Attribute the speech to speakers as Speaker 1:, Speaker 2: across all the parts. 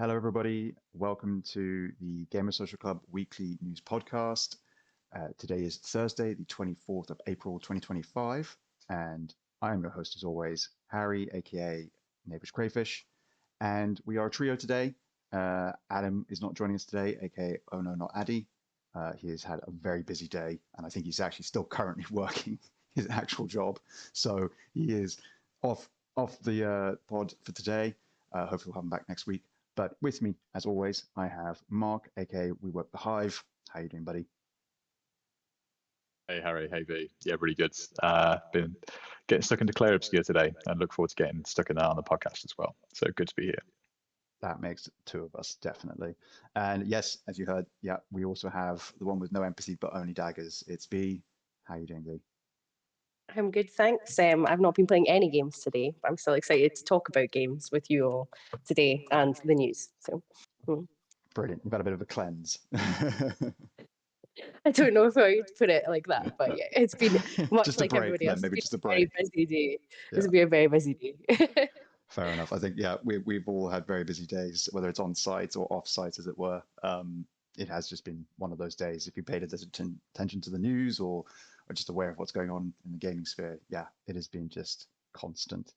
Speaker 1: Hello, everybody. Welcome to the Gamer Social Club weekly news podcast. Today is Thursday, the 24th of April, 2025, and I am your host, as always, Harry, aka Neighbors Crayfish. And we are a trio today. Adam is not joining us today, aka Oh No, Not Addy. He has had a very busy day, and I think he's actually still currently working his actual job. So he is off the pod for today. Hopefully, we'll have him back next week. But with me, as always, I have Mark, aka We Work the Hive. How you doing, buddy?
Speaker 2: Hey Harry, hey V. Yeah, really good. Been getting stuck into Clair Obscur today and look forward to getting stuck in that on the podcast as well. So good to be here.
Speaker 1: That makes two of us, definitely. And yes, as you heard, yeah, we also have the one with no empathy but only daggers. It's V. How you doing, V?
Speaker 3: I'm good, thanks. I've not been playing any games today, but I'm still excited to talk about games with you all today and the news.
Speaker 1: Brilliant. You've had a bit of a cleanse.
Speaker 3: I don't know if I would put it like that, but yeah, it's been much
Speaker 1: Just a
Speaker 3: like
Speaker 1: break,
Speaker 3: everybody
Speaker 1: then
Speaker 3: else.
Speaker 1: maybe
Speaker 3: It's
Speaker 1: just a
Speaker 3: been a very
Speaker 1: break.
Speaker 3: busy day.
Speaker 1: Yeah.
Speaker 3: It's been a very busy day.
Speaker 1: Fair enough. I think, yeah, we've all had very busy days, whether it's on site or off site, as it were. It has just been one of those days. If you paid attention to the news or are just aware of what's going on in the gaming sphere, yeah, it has been just constant.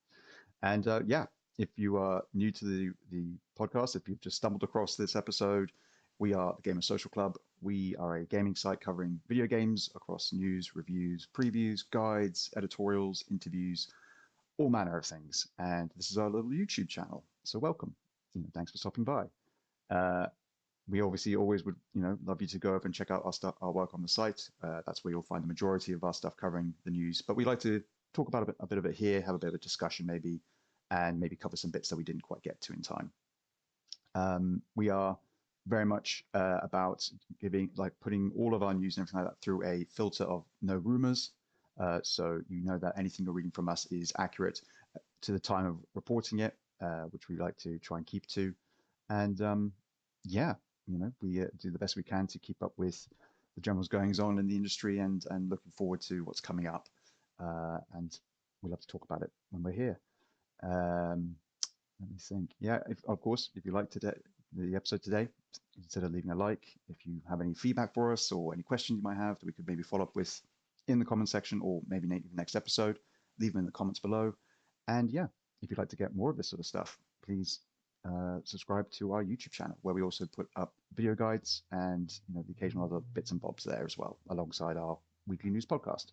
Speaker 1: And yeah, if you are new to the podcast, if you've just stumbled across this episode, we are the Gamer Social Club. We are a gaming site covering video games across news, reviews, previews, guides, editorials, interviews, all manner of things. And this is our little YouTube channel. So welcome. Thanks for stopping by. We obviously always would, love you to go over and check out our stuff, our work on the site. That's where you'll find the majority of our stuff covering the news. But we like to talk about a bit of it here, have a bit of a discussion maybe, and maybe cover some bits that we didn't quite get to in time. We are very much about putting all of our news and everything like that through a filter of no rumors. So you know that anything you're reading from us is accurate to the time of reporting it, which we like to try and keep to. And yeah, we do the best we can to keep up with the general goings on in the industry and looking forward to what's coming up. And we love to talk about it when we're here. Let me think. Yeah, of course, if you liked the episode today, consider leaving a like. If you have any feedback for us or any questions you might have that we could maybe follow up with in the comment section or maybe next episode, leave them in the comments below. And yeah, if you'd like to get more of this sort of stuff, please subscribe to our YouTube channel, where we also put up video guides and the occasional other bits and bobs there as well, alongside our weekly news podcast.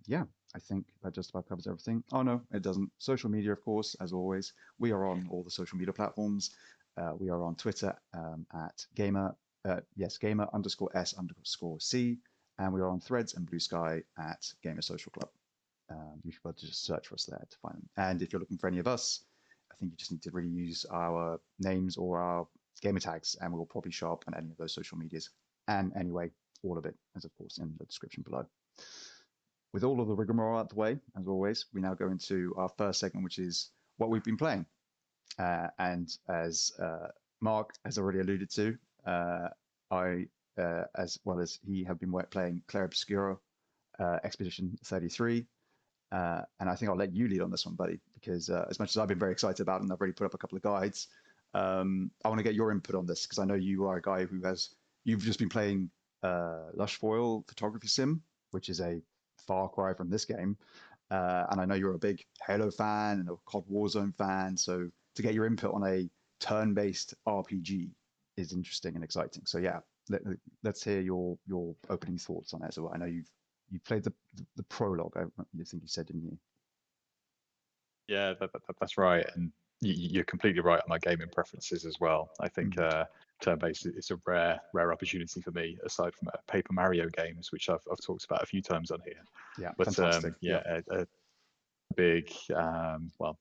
Speaker 1: Yeah, I think that just about covers everything. Oh no, it doesn't. Social media, of course, as always. We are on all the social media platforms. We are on Twitter at gamer _s_c, and we are on Threads and Blue Sky at Gamer Social Club. You should be able to just search for us there to find them. And if you're looking for any of us, I think you just need to really use our names or our gamer tags, and we'll probably show up on any of those social medias. And anyway, all of it is, of course, in the description below. With all of the rigmarole out the way, as always, we now go into our first segment, which is what we've been playing. And as Mark has already alluded to, I, as well as he, have been playing Clair Obscur Expedition 33. And I think I'll let you lead on this one, buddy, because as much as I've been very excited about it and I've already put up a couple of guides, I want to get your input on this because I know you are a guy you've just been playing Lushfoil Photography Sim, which is a far cry from this game. And I know you're a big Halo fan and a COD Warzone fan. So to get your input on a turn-based RPG is interesting and exciting. So yeah, let's hear your opening thoughts on it. So I know you played the prologue, I think you said, didn't you?
Speaker 2: Yeah, that's right. And you're completely right on my gaming preferences as well. I think turn-based is a rare opportunity for me, aside from Paper Mario games, which I've talked about a few times on here.
Speaker 1: Yeah,
Speaker 2: but
Speaker 1: fantastic.
Speaker 2: a big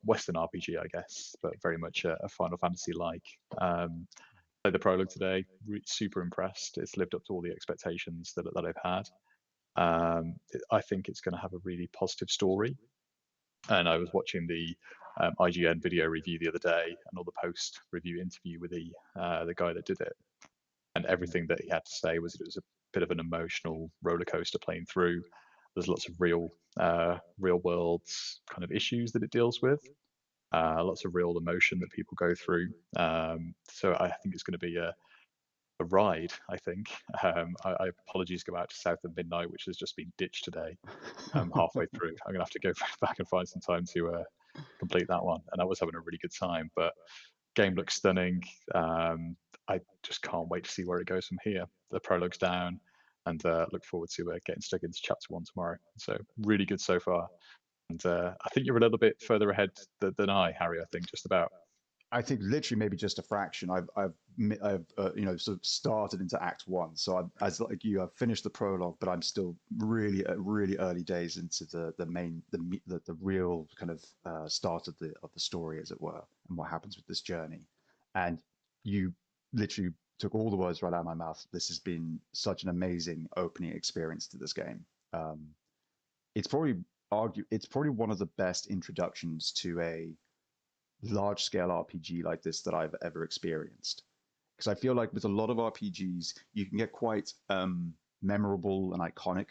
Speaker 2: Western RPG, I guess, but very much a Final Fantasy like. The prologue today, super impressed. It's lived up to all the expectations that I've had. I think it's going to have a really positive story. And I was watching the IGN video review the other day, and all the post-review interview with the guy that did it, and everything that he had to say was that it was a bit of an emotional roller coaster playing through. There's lots of real world kind of issues that it deals with, lots of real emotion that people go through. So I think it's going to be a ride, I think. I apologies go out to South of Midnight, which has just been ditched today. Halfway through, I'm gonna have to go back and find some time to complete that one. And I was having a really good time, but game looks stunning. I just can't wait to see where it goes from here. The prologue's down, and look forward to getting stuck into chapter 1 tomorrow. So really good so far. And I think you're a little bit further ahead than I, Harry. I think just about.
Speaker 1: I think literally maybe just a fraction. I've sort of started into Act 1, so as like you, I've finished the prologue, but I'm still really early days into the real kind of start of the story, as it were, and what happens with this journey. And you literally took all the words right out of my mouth. This has been such an amazing opening experience to this game. It's probably one of the best introductions to a large scale RPG like this that I've ever experienced. Because I feel like with a lot of RPGs, you can get quite memorable and iconic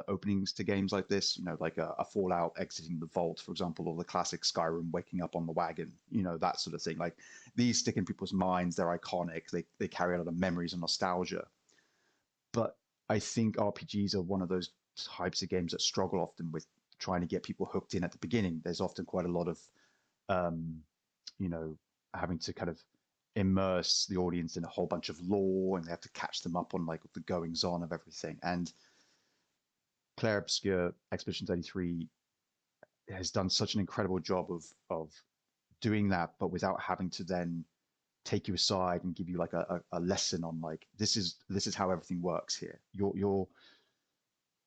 Speaker 1: openings to games like this, like a Fallout exiting the vault, for example, or the classic Skyrim waking up on the wagon, that sort of thing. Like these stick in people's minds, they're iconic, they carry a lot of memories and nostalgia. But I think RPGs are one of those types of games that struggle often with trying to get people hooked in at the beginning. There's often quite a lot of having to kind of immerse the audience in a whole bunch of lore, and they have to catch them up on like the goings on of everything. And Clair Obscur Expedition 33 has done such an incredible job of doing that, but without having to then take you aside and give you like a lesson on like this is how everything works here. Your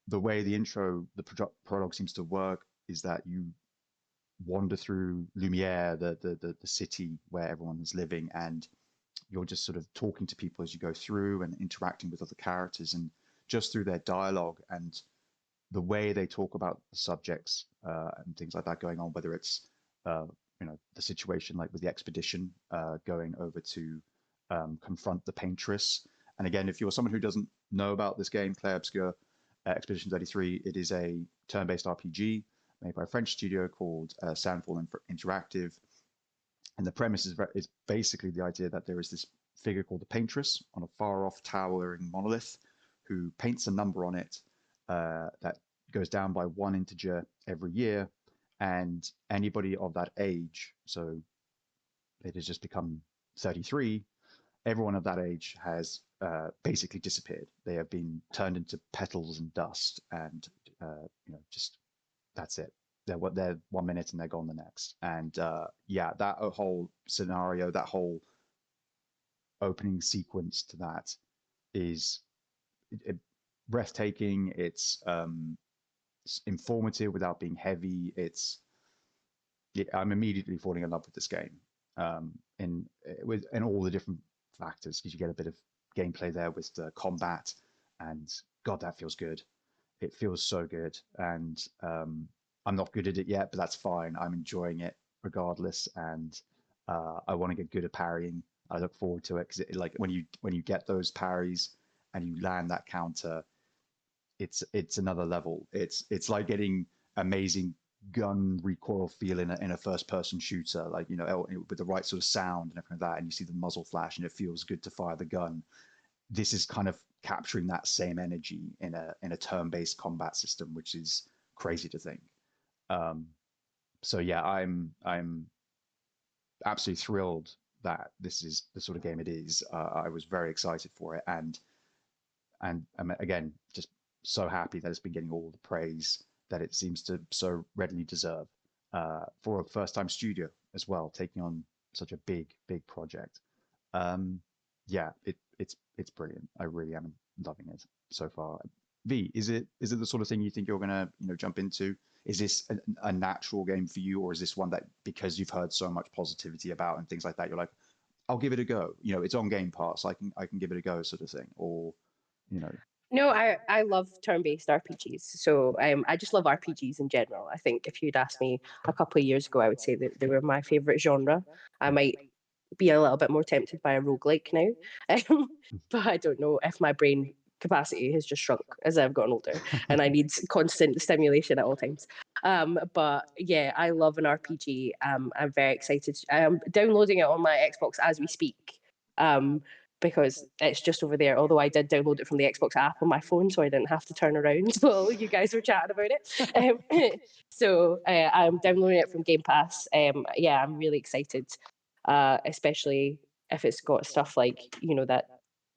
Speaker 1: the way the prologue seems to work is that you wander through Lumiere, the city where everyone is living, and you're just sort of talking to people as you go through and interacting with other characters, and just through their dialogue and the way they talk about the subjects and things like that going on, whether it's the situation like with the expedition going over to confront the paintress. And again, if you're someone who doesn't know about this game, Clair Obscur Expedition 33, it is a turn-based RPG made by a French studio called Sandfall Interactive. And the premise is basically the idea that there is this figure called the Paintress on a far-off towering monolith who paints a number on it that goes down by one integer every year. And anybody of that age, so it has just become 33, everyone of that age has basically disappeared. They have been turned into petals and dust, and just that's it. They're 1 minute and they're gone the next. And that whole scenario, that whole opening sequence to that is breathtaking. It's informative without being heavy. I'm immediately falling in love with this game, and all the different factors, because you get a bit of gameplay there with the combat, and God, that feels good. It feels so good, and I'm not good at it yet, but that's fine. I'm enjoying it regardless, and I want to get good at parrying. I look forward to it because like when you get those parries and you land that counter, it's another level. It's like getting amazing gun recoil feel in a first person shooter, like with the right sort of sound and everything like that, and you see the muzzle flash and it feels good to fire the gun. This is kind of capturing that same energy in a turn-based combat system, which is crazy to think. So yeah, I'm absolutely thrilled that this is the sort of game it is. I was very excited for it, and I'm again just so happy that it's been getting all the praise that it seems to so readily deserve for a first-time studio as well, taking on such a big project. It's brilliant. I really am loving it so far. V, is it the sort of thing you think you're gonna jump into? Is this a natural game for you, or is this one that because you've heard so much positivity about and things like that, you're like, I'll give it a go? It's on Game Pass, I can give it a go, sort of thing, or
Speaker 3: No, I love turn-based RPGs. So I just love RPGs in general. I think if you'd asked me a couple of years ago, I would say that they were my favorite genre. I might be a little bit more tempted by a roguelike now, but I don't know if my brain capacity has just shrunk as I've gotten older and I need constant stimulation at all times. But yeah, I love an RPG. I'm very excited. I'm downloading it on my Xbox as we speak. Because it's just over there. Although I did download it from the Xbox app on my phone, so I didn't have to turn around while you guys were chatting about it. So I'm downloading it from Game Pass. Yeah, I'm really excited, especially if it's got stuff like that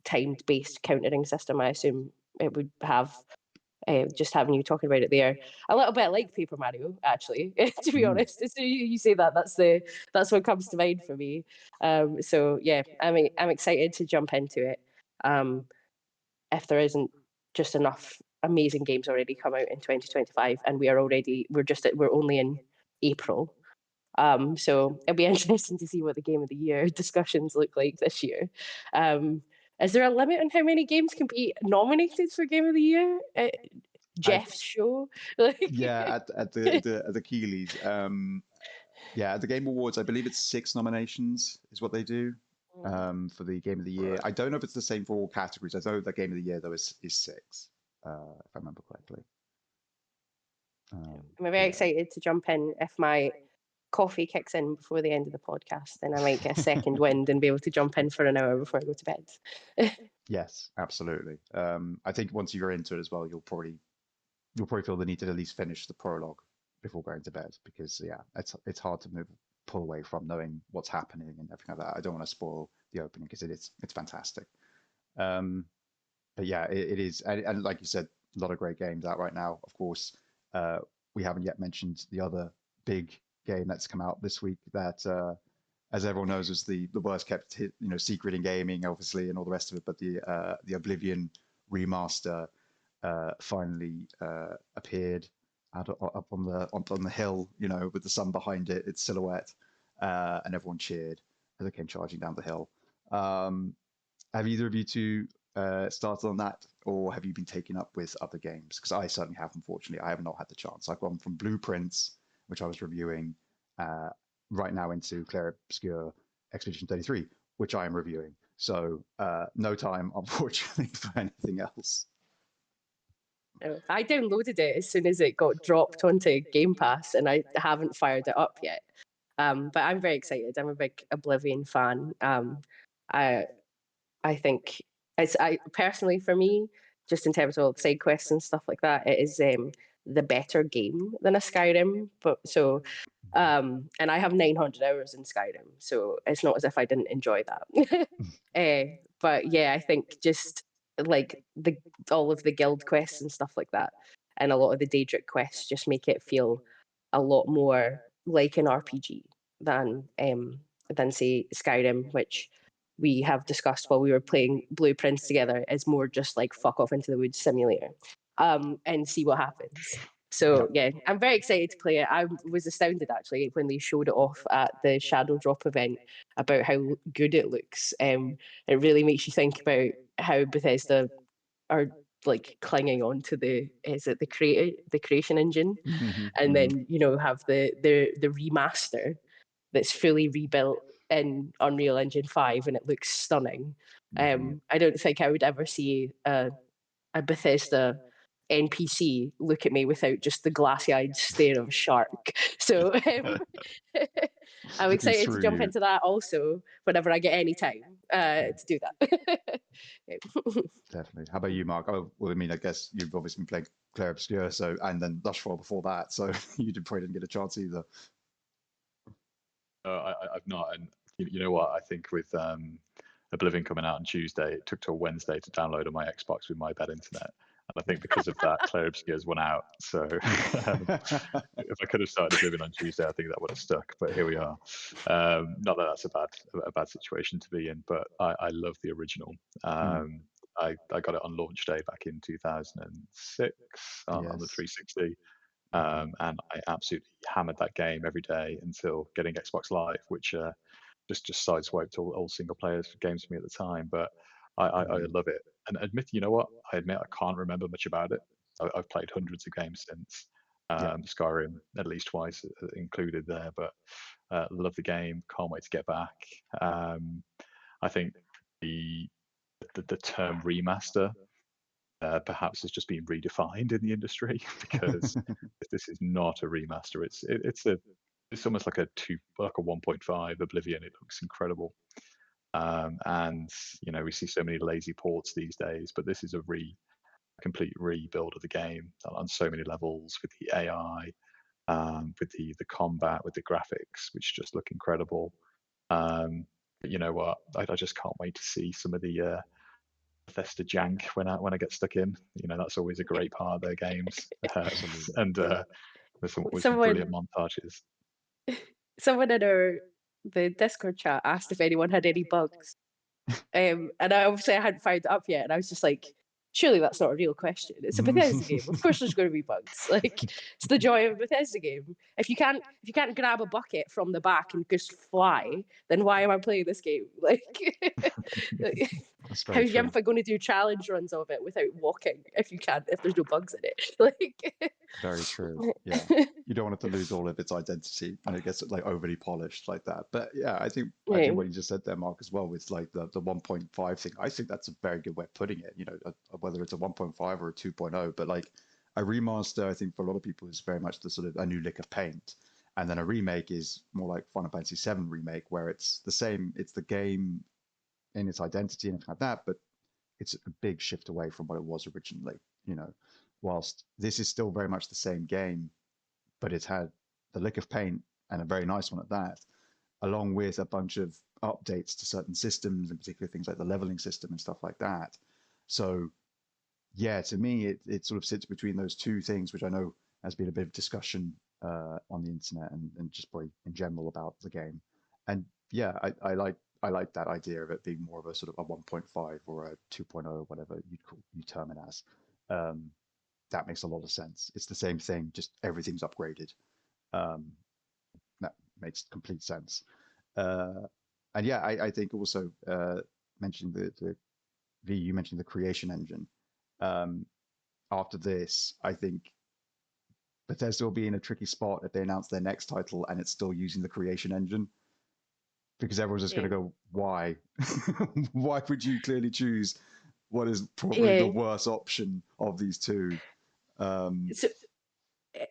Speaker 3: timed-based countering system. I assume it would have. Just having you talking about it there, a little bit like Paper Mario, actually. To be honest, so you say that that's what comes to mind for me. So yeah, I'm excited to jump into it. If there isn't just enough amazing games already come out in 2025, and we're only in April. So it'll be interesting to see what the game of the year discussions look like this year. Is there a limit on how many games can be nominated for game of the year? Jeff's show.
Speaker 1: Yeah, at the Keeleys. Yeah, at the Game Awards, I believe it's 6 nominations is what they do for the Game of the Year. I don't know if it's the same for all categories. I know the Game of the Year though is 6, if I remember correctly.
Speaker 3: I'm very excited to jump in. If my coffee kicks in before the end of the podcast, then I might get a second wind and be able to jump in for an hour before I go to bed.
Speaker 1: Yes, absolutely. I think once you're into it as well, you'll probably feel the need to at least finish the prologue before going to bed, because yeah, it's hard to pull away from knowing what's happening and everything like that. I don't want to spoil the opening because it's fantastic. But yeah, it is, and like you said, a lot of great games out right now. Of course, we haven't yet mentioned the other big game that's come out this week that, as everyone knows, was the worst kept secret in gaming, obviously, and all the rest of it. But the Oblivion Remaster finally appeared up on the hill, with the sun behind it, its silhouette, and everyone cheered as it came charging down the hill. Have either of you two started on that, or have you been taken up with other games? Because I certainly have, unfortunately. I have not had the chance. I've gone from Blueprints, which I was reviewing, right now into Clair Obscur Expedition 33, which I am reviewing. So no time, unfortunately, for anything else.
Speaker 3: I downloaded it as soon as it got dropped onto Game Pass, and I haven't fired it up yet. But I'm very excited. I'm a big Oblivion fan. I think I personally, for me, just in terms of side quests and stuff like that, it is the better game than a Skyrim. And I have 900 hours in Skyrim, so it's not as if I didn't enjoy that. But yeah, I think just like all of the guild quests and stuff like that, and a lot of the Daedric quests just make it feel a lot more like an RPG than say Skyrim, which we have discussed while we were playing Blueprints together, is more just like fuck off into the woods simulator, and see what happens. So yeah, I'm very excited to play it. I was astounded actually when they showed it off at the Shadow Drop event about how good it looks. It really makes you think about how Bethesda are like clinging on to the creation engine, and then have the remaster that's fully rebuilt in Unreal Engine 5 and it looks stunning. I don't think I would ever see a Bethesda NPC look at me without just the glassy-eyed stare of a shark. So I'm excited to jump into that also whenever I get any time to do that.
Speaker 1: Definitely. How about you, Mark? Oh, well, I mean, I guess you've obviously been playing Clair Obscur, and then Lushfoil before that, so you probably didn't get a chance either.
Speaker 2: I've not, and you know what? I think with Oblivion coming out on Tuesday, it took till Wednesday to download on my Xbox with my bad internet, and I think because of that, Clair Obscur's went out. So if I could have started Oblivion on Tuesday, I think that would have stuck. But here we are. Not that that's a bad situation to be in, but I love the original. I got it on launch day back in 2006 on the 360. And I absolutely hammered that game every day until getting Xbox Live, which just sideswiped all single player games for me at the time. But I love it. And you know what? I admit I can't remember much about it. I've played hundreds of games since. Skyrim at least twice included there, but love the game. Can't wait to get back. I think the term remaster perhaps has just been redefined in the industry because this is not a remaster. It's almost like a 1.5 Oblivion. It looks incredible. And we see so many lazy ports these days, but this is a complete rebuild of the game on so many levels, with the AI, with the combat, with the graphics, which just look incredible. But you know what? I just can't wait to see some of the Bethesda jank when I get stuck in. That's always a great part of their games. And there's always some brilliant montages.
Speaker 3: Someone in the Discord chat asked if anyone had any bugs. And I hadn't found it up yet, and I was just like, surely that's not a real question. It's a Bethesda game. Of course there's going to be bugs. Like, it's the joy of a Bethesda game. If you can't grab a bucket from the back and just fly, then why am I playing this game? Like, how's Yimpa going to do challenge runs of it without walking if there's no bugs in it? Like,
Speaker 1: very true. Yeah, you don't want it to lose all of its identity and it gets like overly polished like that. But yeah, I think what you just said there, Mark, as well, with like the 1.5 thing. I think that's a very good way of putting it. Whether it's a 1.5 or a 2.0, but like a remaster, I think for a lot of people is very much the sort of a new lick of paint, and then a remake is more like Final Fantasy VII remake, where it's the same. It's the game in its identity and everything like that, but it's a big shift away from what it was originally. Whilst this is still very much the same game, but it's had the lick of paint, and a very nice one at that, along with a bunch of updates to certain systems, in particular things like the leveling system and stuff like that. So yeah, to me, it sort of sits between those two things, which I know has been a bit of discussion on the internet and just probably in general about the game. And yeah, I like that idea of it being more of a sort of a 1.5 or a 2.0, whatever you term it as. That makes a lot of sense. It's the same thing, just everything's upgraded. That makes complete sense. And yeah, I think also mentioning you mentioned the creation engine. After this, I think Bethesda will be in a tricky spot if they announce their next title and it's still using the creation engine, because everyone's just going to go, why? Why would you clearly choose what is probably the worst option of these two?
Speaker 3: So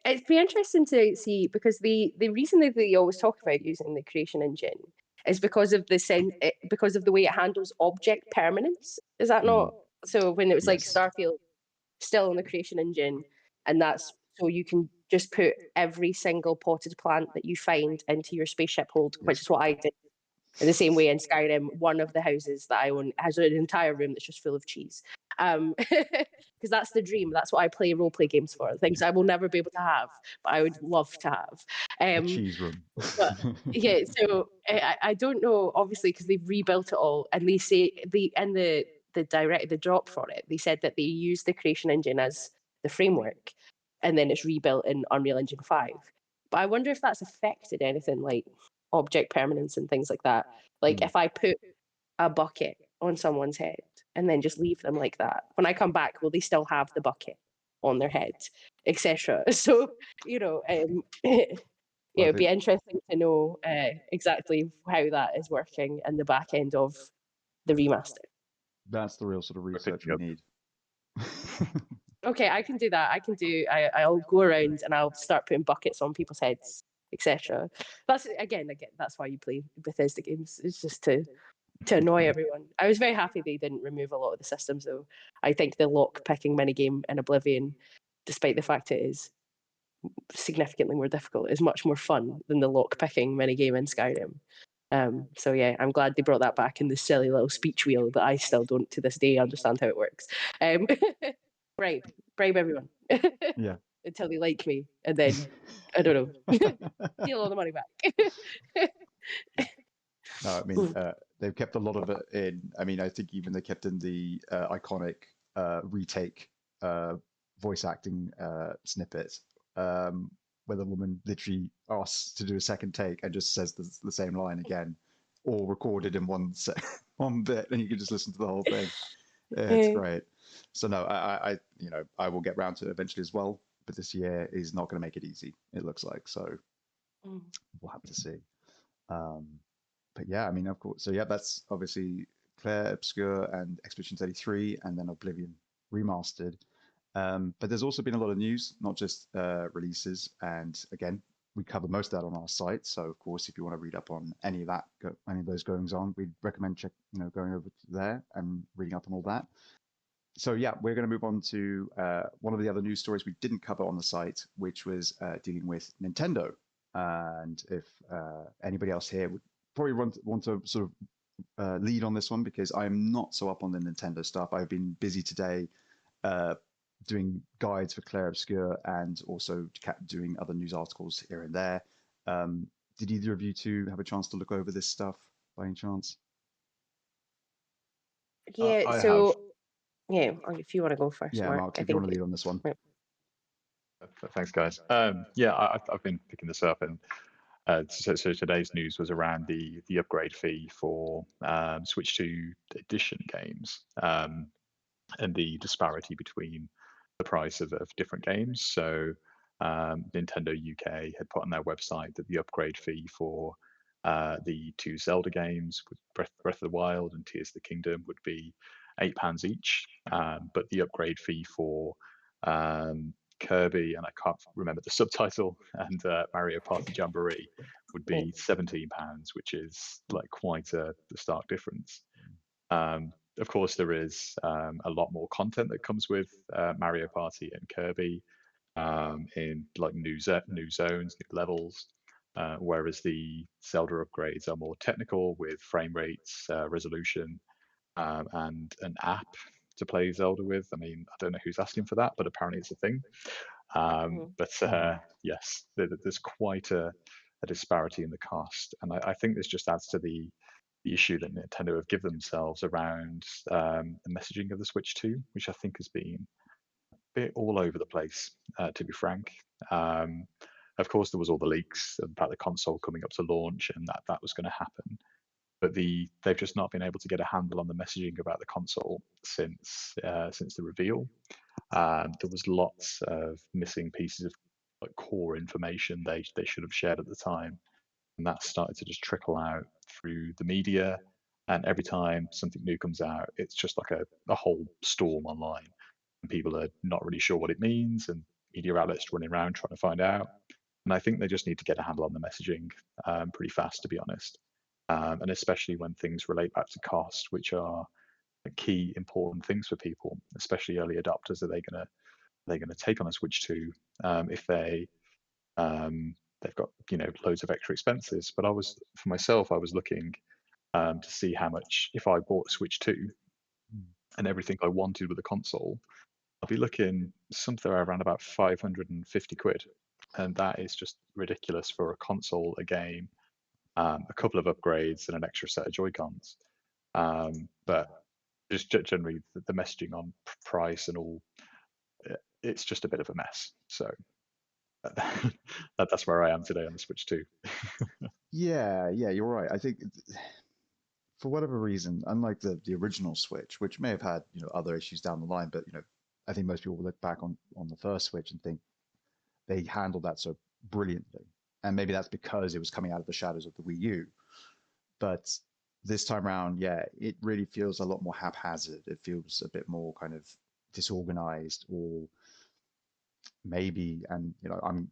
Speaker 3: it'd be interesting to see, because the reason that they always talk about using the creation engine is because of the way it handles object permanence. Is that not so? When it was like Starfield, still on the creation engine, and that's so you can just put every single potted plant that you find into your spaceship hold, which is what I did. In the same way in Skyrim, one of the houses that I own has an entire room that's just full of cheese. Because that's the dream. That's what I play role play games for. Things I will never be able to have, but I would love to have.
Speaker 1: A cheese room.
Speaker 3: But yeah, so I don't know, obviously, because they've rebuilt it all, and they say the drop for it, they said that they use the creation engine as the framework, and then it's rebuilt in Unreal Engine 5. But I wonder if that's affected anything like object permanence and things like that. Like if I put a bucket on someone's head and then just leave them like that, when I come back, will they still have the bucket on their head, etc.? So, it'd be interesting to know exactly how that is working in the back end of the remaster.
Speaker 1: That's the real sort of research we need.
Speaker 3: Okay, I can do that. I'll go around and I'll start putting buckets on people's heads, etc. That's again, that's why you play Bethesda games. It's just to annoy everyone. I was very happy they didn't remove a lot of the systems, though. I think the lock picking minigame in Oblivion, despite the fact it is significantly more difficult, is much more fun than the lock picking minigame in Skyrim. So yeah, I'm glad they brought that back in the silly little speech wheel that I still don't to this day understand how it works. Bribe everyone.
Speaker 1: Yeah.
Speaker 3: Until they like me, and then I don't know, steal all the money back.
Speaker 1: No, I mean they've kept a lot of it in. I mean, I think even they kept in the iconic retake voice acting snippet where the woman literally asks to do a second take and just says the same line again, all recorded in one bit, and you can just listen to the whole thing. It's great. So no, I will get round to it eventually as well, but this year is not going to make it easy, it looks like. So we'll have to see. But yeah, I mean, of course. So yeah, that's obviously Clair Obscur and Expedition 33, and then Oblivion Remastered. But there's also been a lot of news, not just releases. And again, we cover most of that on our site. So of course, if you want to read up on any of that, any of those goings on, we'd recommend going over to there and reading up on all that. So yeah, we're going to move on to one of the other news stories we didn't cover on the site, which was dealing with Nintendo. And if anybody else here would probably want to sort of lead on this one, because I'm not so up on the Nintendo stuff. I've been busy today doing guides for Clair Obscur and also doing other news articles here and there. Did either of you two have a chance to look over this stuff by any chance?
Speaker 3: Yeah,
Speaker 2: I
Speaker 3: so
Speaker 2: have.
Speaker 3: yeah, if you want to go first,
Speaker 1: Yeah,
Speaker 3: Mark.
Speaker 1: Mark,
Speaker 3: I
Speaker 1: if you want
Speaker 3: think
Speaker 1: to lead on this one.
Speaker 2: Thanks, guys. Yeah, I've been picking this up, and so today's news was around the upgrade fee for Switch 2 edition games, and the disparity between the price of different games. So Nintendo UK had put on their website that the upgrade fee for the two Zelda games, with Breath of the Wild and Tears of the Kingdom, would be £8 each, but the upgrade fee for Kirby, and I can't remember the subtitle, and Mario Party Jamboree would be £17, which is like quite a stark difference. Of course, there is a lot more content that comes with Mario Party and Kirby, in like new zones, new levels, whereas the Zelda upgrades are more technical with frame rates, resolution, and an app to play Zelda with. I mean, I don't know who's asking for that, but apparently it's a thing. But yes, there's quite a disparity in the cost, and I think this just adds to the issue that Nintendo have given themselves around the messaging of the Switch 2, which I think has been a bit all over the place, to be frank. Of course, there was all the leaks about the console coming up to launch, and that was going to happen. But they've just not been able to get a handle on the messaging about the console since the reveal. There was lots of missing pieces of like core information they should have shared at the time, and that started to just trickle out through the media. And every time something new comes out, it's just like a whole storm online, and people are not really sure what it means, and media outlets running around trying to find out. And I think they just need to get a handle on the messaging pretty fast, to be honest. And especially when things relate back to cost, which are key important things for people, especially early adopters. Are they gonna take on a Switch 2 if they've got loads of extra expenses? But for myself, I was looking to see how much, if I bought a Switch 2 and everything I wanted with the console, I'll be looking something around about 550 quid, and that is just ridiculous for a console, a game, a couple of upgrades, and an extra set of Joy-Cons. But just generally, the messaging on price and all, it's just a bit of a mess. So that's where I am today on the Switch 2.
Speaker 1: Yeah, you're right. I think for whatever reason, unlike the original Switch, which may have had other issues down the line, but I think most people will look back on the first Switch and think they handled that so brilliantly. And maybe that's because it was coming out of the shadows of the Wii U. But this time around, yeah, it really feels a lot more haphazard. It feels a bit more kind of disorganized, or maybe, and I'm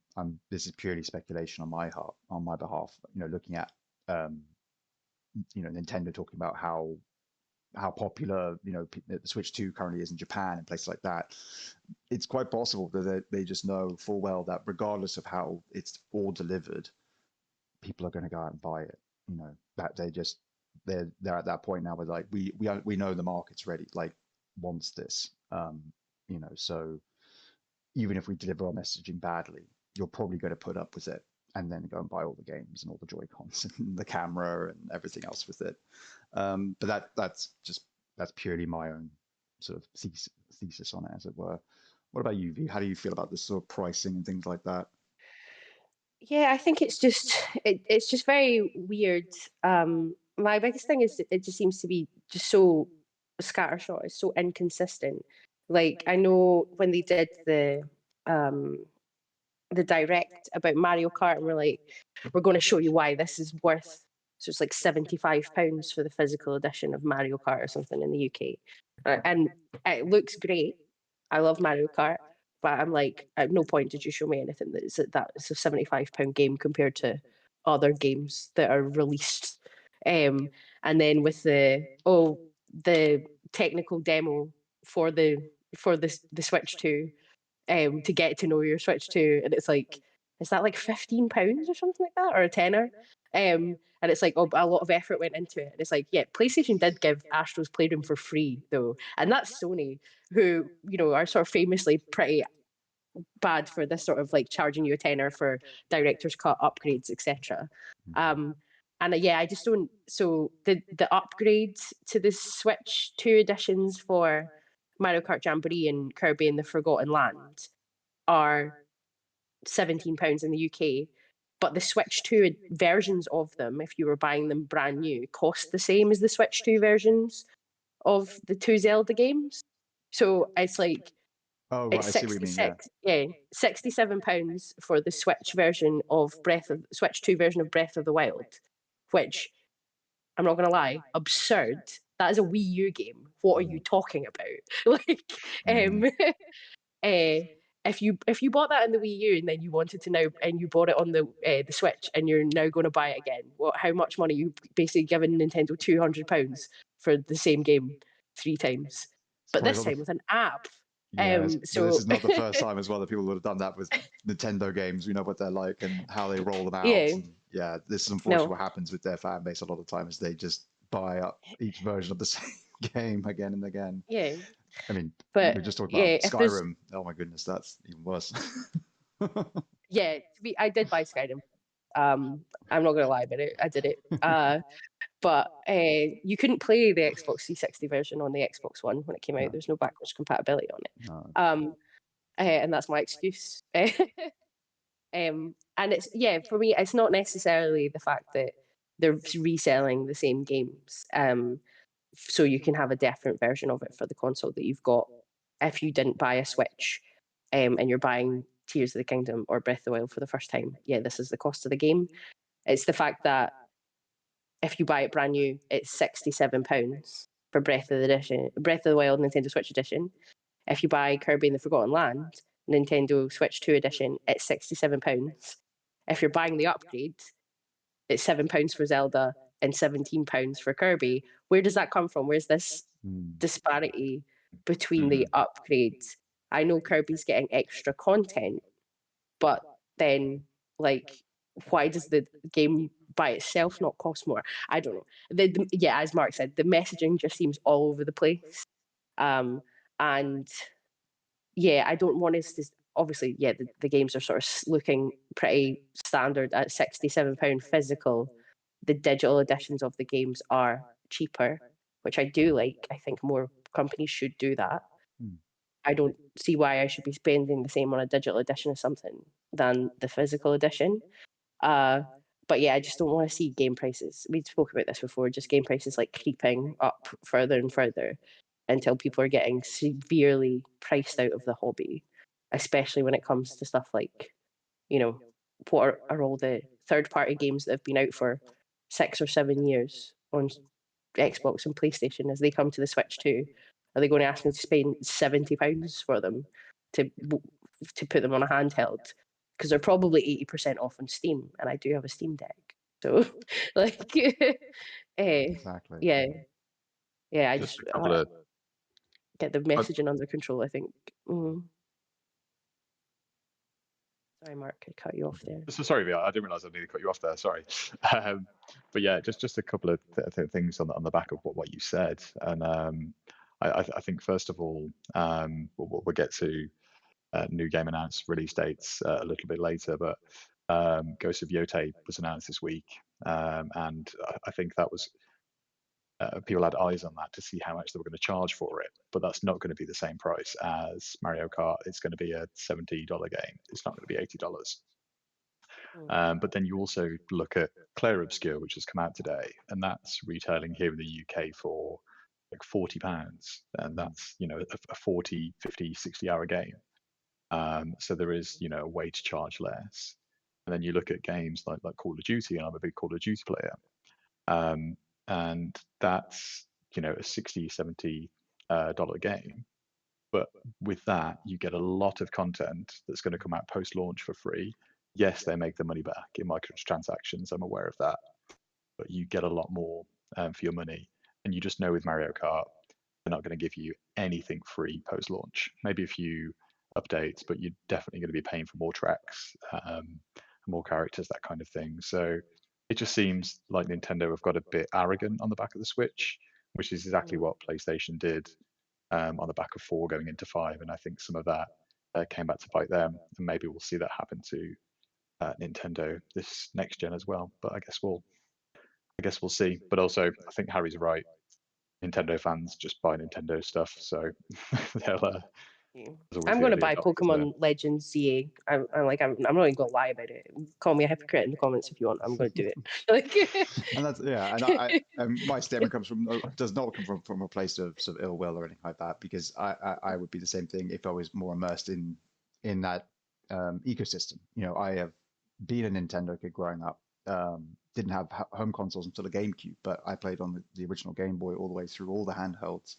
Speaker 1: this is purely speculation on my behalf. Looking at Nintendo talking about how popular the Switch 2 currently is in Japan and places like that. It's quite possible that they just know full well that regardless of how it's all delivered, people are going to go out and buy it. That they're at that point now where like we know the market's ready, like wants this. So even if we deliver our messaging badly, you're probably going to put up with it and then go and buy all the games and all the Joy-Cons and the camera and everything else with it. But that's purely my own sort of thesis on it, as it were. What about you, V? How do you feel about this sort of pricing and things like that?
Speaker 3: Yeah, I think it's just it's just very weird. My biggest thing is it just seems to be just so scattershot. It's so inconsistent. Like I know when they did the direct about Mario Kart, and we're like, we're going to show you why this is worth. So it's like £75 for the physical edition of Mario Kart or something in the UK, and it looks great. I love Mario Kart, but I'm like, at no point did you show me anything that's a £75 game compared to other games that are released. And then with the technical demo for the Switch 2, to get to know your Switch 2, and it's like, is that like £15 or something like that, or a tenner? And it's like, oh, a lot of effort went into it. And it's like, yeah, PlayStation did give Astro's Playroom for free though, and that's Sony, who are sort of famously pretty bad for this sort of like charging you a tenner for director's cut upgrades, etc. And yeah, I just don't. So the upgrades to the Switch 2 editions for Mario Kart Jamboree and Kirby and the Forgotten Land are £17 in the UK, but the Switch 2 versions of them, if you were buying them brand new, cost the same as the Switch 2 versions of the two Zelda games. So it's like,
Speaker 1: Oh, right.
Speaker 3: it's
Speaker 1: I see what you mean. Yeah.
Speaker 3: £67 for the Switch version of Switch 2 version of Breath of the Wild, which, I'm not gonna lie, absurd. That is a Wii U game. What are you talking about? Like, if you bought that in the Wii U and then you wanted to now, and you bought it on the Switch and you're now going to buy it again, how much money you basically giving Nintendo £200 for the same game 3 times, but this time with an app.
Speaker 1: Yes, but this
Speaker 3: So
Speaker 1: is not the first time as well that people would have done that with Nintendo games. We know what they're like and how they roll them out.
Speaker 3: yeah,
Speaker 1: And yeah, this is unfortunately
Speaker 3: no,
Speaker 1: what happens with their fan base a lot of times. They just buy up each version of the same game again and again.
Speaker 3: yeah,
Speaker 1: I mean,
Speaker 3: but
Speaker 1: we just talked
Speaker 3: yeah,
Speaker 1: about
Speaker 3: if there's
Speaker 1: Skyrim. Oh my goodness, that's even worse.
Speaker 3: yeah, I did buy Skyrim. I'm not gonna lie about it. I did it. But you couldn't play the Xbox 360 version on the Xbox One when it came out.
Speaker 1: No.
Speaker 3: There's no backwards compatibility on it.
Speaker 1: No.
Speaker 3: And that's my excuse. And it's, yeah, for me, it's not necessarily the fact that they're reselling the same games. So you can have a different version of it for the console that you've got if you didn't buy a Switch, and you're buying Tears of the Kingdom or Breath of the Wild for the first time. Yeah, this is the cost of the game. It's the fact that if you buy it brand new, it's £67 for Breath of the Wild Nintendo Switch Edition. If you buy Kirby and the Forgotten Land Nintendo Switch 2 Edition, it's £67. If you're buying the upgrade, it's £7 for Zelda and £17 for Kirby. Where does that come from? Where's this disparity between the upgrades? I know Kirby's getting extra content, but then, like, why does the game by itself not cost more? I don't know. Yeah, as Mark said, the messaging just seems all over the place. And yeah, I don't want us to. Obviously, yeah, the games are sort of looking pretty standard at £67 physical. The digital editions of the games are cheaper, which I do like. I think more companies should do that. I don't see why I should be spending the same on a digital edition of something than the physical edition. But yeah, I just don't want to see game prices. We spoke about this before, just game prices like creeping up further and further until people are getting severely priced out of the hobby, especially when it comes to stuff like, what are all the third party games that have been out for 6 or 7 years on Xbox and PlayStation as they come to the Switch too? Are they going to ask me to spend £70 for them to put them on a handheld? Because they're probably 80% off on Steam, and I do have a Steam Deck. So, like,
Speaker 1: Exactly.
Speaker 3: yeah, I
Speaker 2: Just
Speaker 3: just
Speaker 2: a couple of
Speaker 3: get the messaging under control, I think. Sorry, Mark, I cut you off there.
Speaker 2: So sorry, Via, I didn't realize I nearly cut you off there. Sorry, but yeah, just a couple of things on the back of what you said, and I think first of all, we'll get to new game announced release dates a little bit later, but Ghost of Yotei was announced this week, and I think that was people had eyes on that to see how much they were going to charge for it, but that's not going to be the same price as Mario Kart. It's going to be a $70 game. It's not going to be $80. But then you also look at Clair Obscur, which has come out today, and that's retailing here in the UK for like £40, and that's a 40, 50, 60-hour game. So there is a way to charge less. And then you look at games like Call of Duty, and I'm a big Call of Duty player, and that's a $60, $70 game. But with that, you get a lot of content that's going to come out post-launch for free. Yes, they make the money back in microtransactions. I'm aware of that, but you get a lot more for your money. And you just know with Mario Kart, they're not going to give you anything free post-launch. Maybe a few updates, but you're definitely going to be paying for more tracks, more characters, that kind of thing. So it just seems like Nintendo have got a bit arrogant on the back of the Switch, which is exactly what PlayStation did on the back of 4 going into 5. And I think some of that came back to bite them. And maybe we'll see that happen to Nintendo this next gen as well. But I guess we'll see. But also, I think Harry's right. Nintendo fans just buy Nintendo stuff, so they'll.
Speaker 3: I'm going to buy Pokemon Legends ZA. I'm not even going to lie about it. Call me a hypocrite in the comments if you want. I'm going to do it.
Speaker 1: And that's and my statement does not come from a place of sort of ill will or anything like that, because I would be the same thing if I was more immersed in that ecosystem. I have been a Nintendo kid growing up. Didn't have home consoles until the GameCube, but I played on the original Game Boy all the way through all the handhelds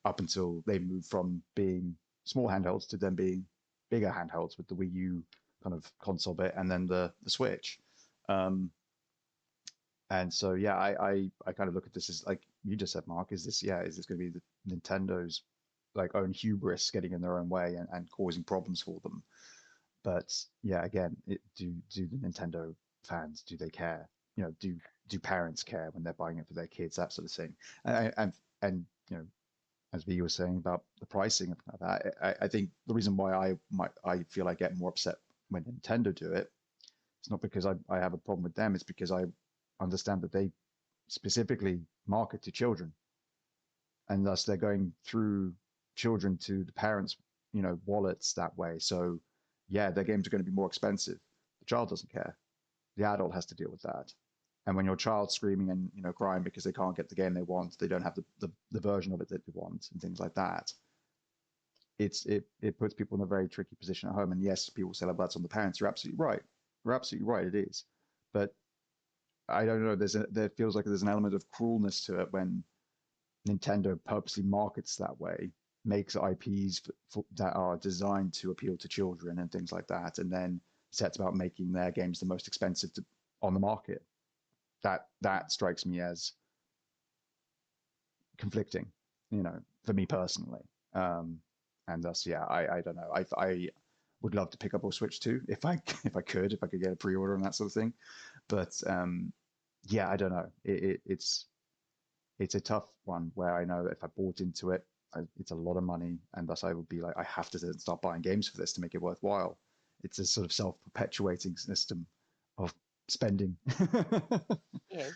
Speaker 1: up until they moved from being small handhelds to then being bigger handhelds with the Wii U kind of console bit and then the Switch. And so I kind of look at this as, like you just said, Mark, is this going to be the Nintendo's like own hubris getting in their own way and causing problems for them? But yeah, again, do the Nintendo fans, do they care? Do parents care when they're buying it for their kids, that sort of thing? And as V was saying about the pricing of that, I think the reason why I feel I get more upset when Nintendo do it, it's not because I have a problem with them. It's because I understand that they specifically market to children, and thus they're going through children to the parents' wallets that way. So yeah, their games are going to be more expensive. The child doesn't care. The adult has to deal with that. And when your child's screaming and crying because they can't get the game they want, they don't have the version of it that they want, and things like that, it puts people in a very tricky position at home. And yes, people say, "Oh, that's on the parents." You're absolutely right. You're absolutely right. It is, but I don't know. There feels like there's an element of cruelness to it when Nintendo purposely markets that way, makes IPs that are designed to appeal to children and things like that, and then sets about making their games the most expensive on the market. That strikes me as conflicting, for me personally. And thus, yeah, I don't know. I would love to pick up a Switch 2 if I could get a pre-order and that sort of thing. But yeah, I don't know. It's a tough one where I know if I bought into it, it's a lot of money, and thus I would be like, I have to start buying games for this to make it worthwhile. It's a sort of self-perpetuating system of spending.
Speaker 3: Yeah.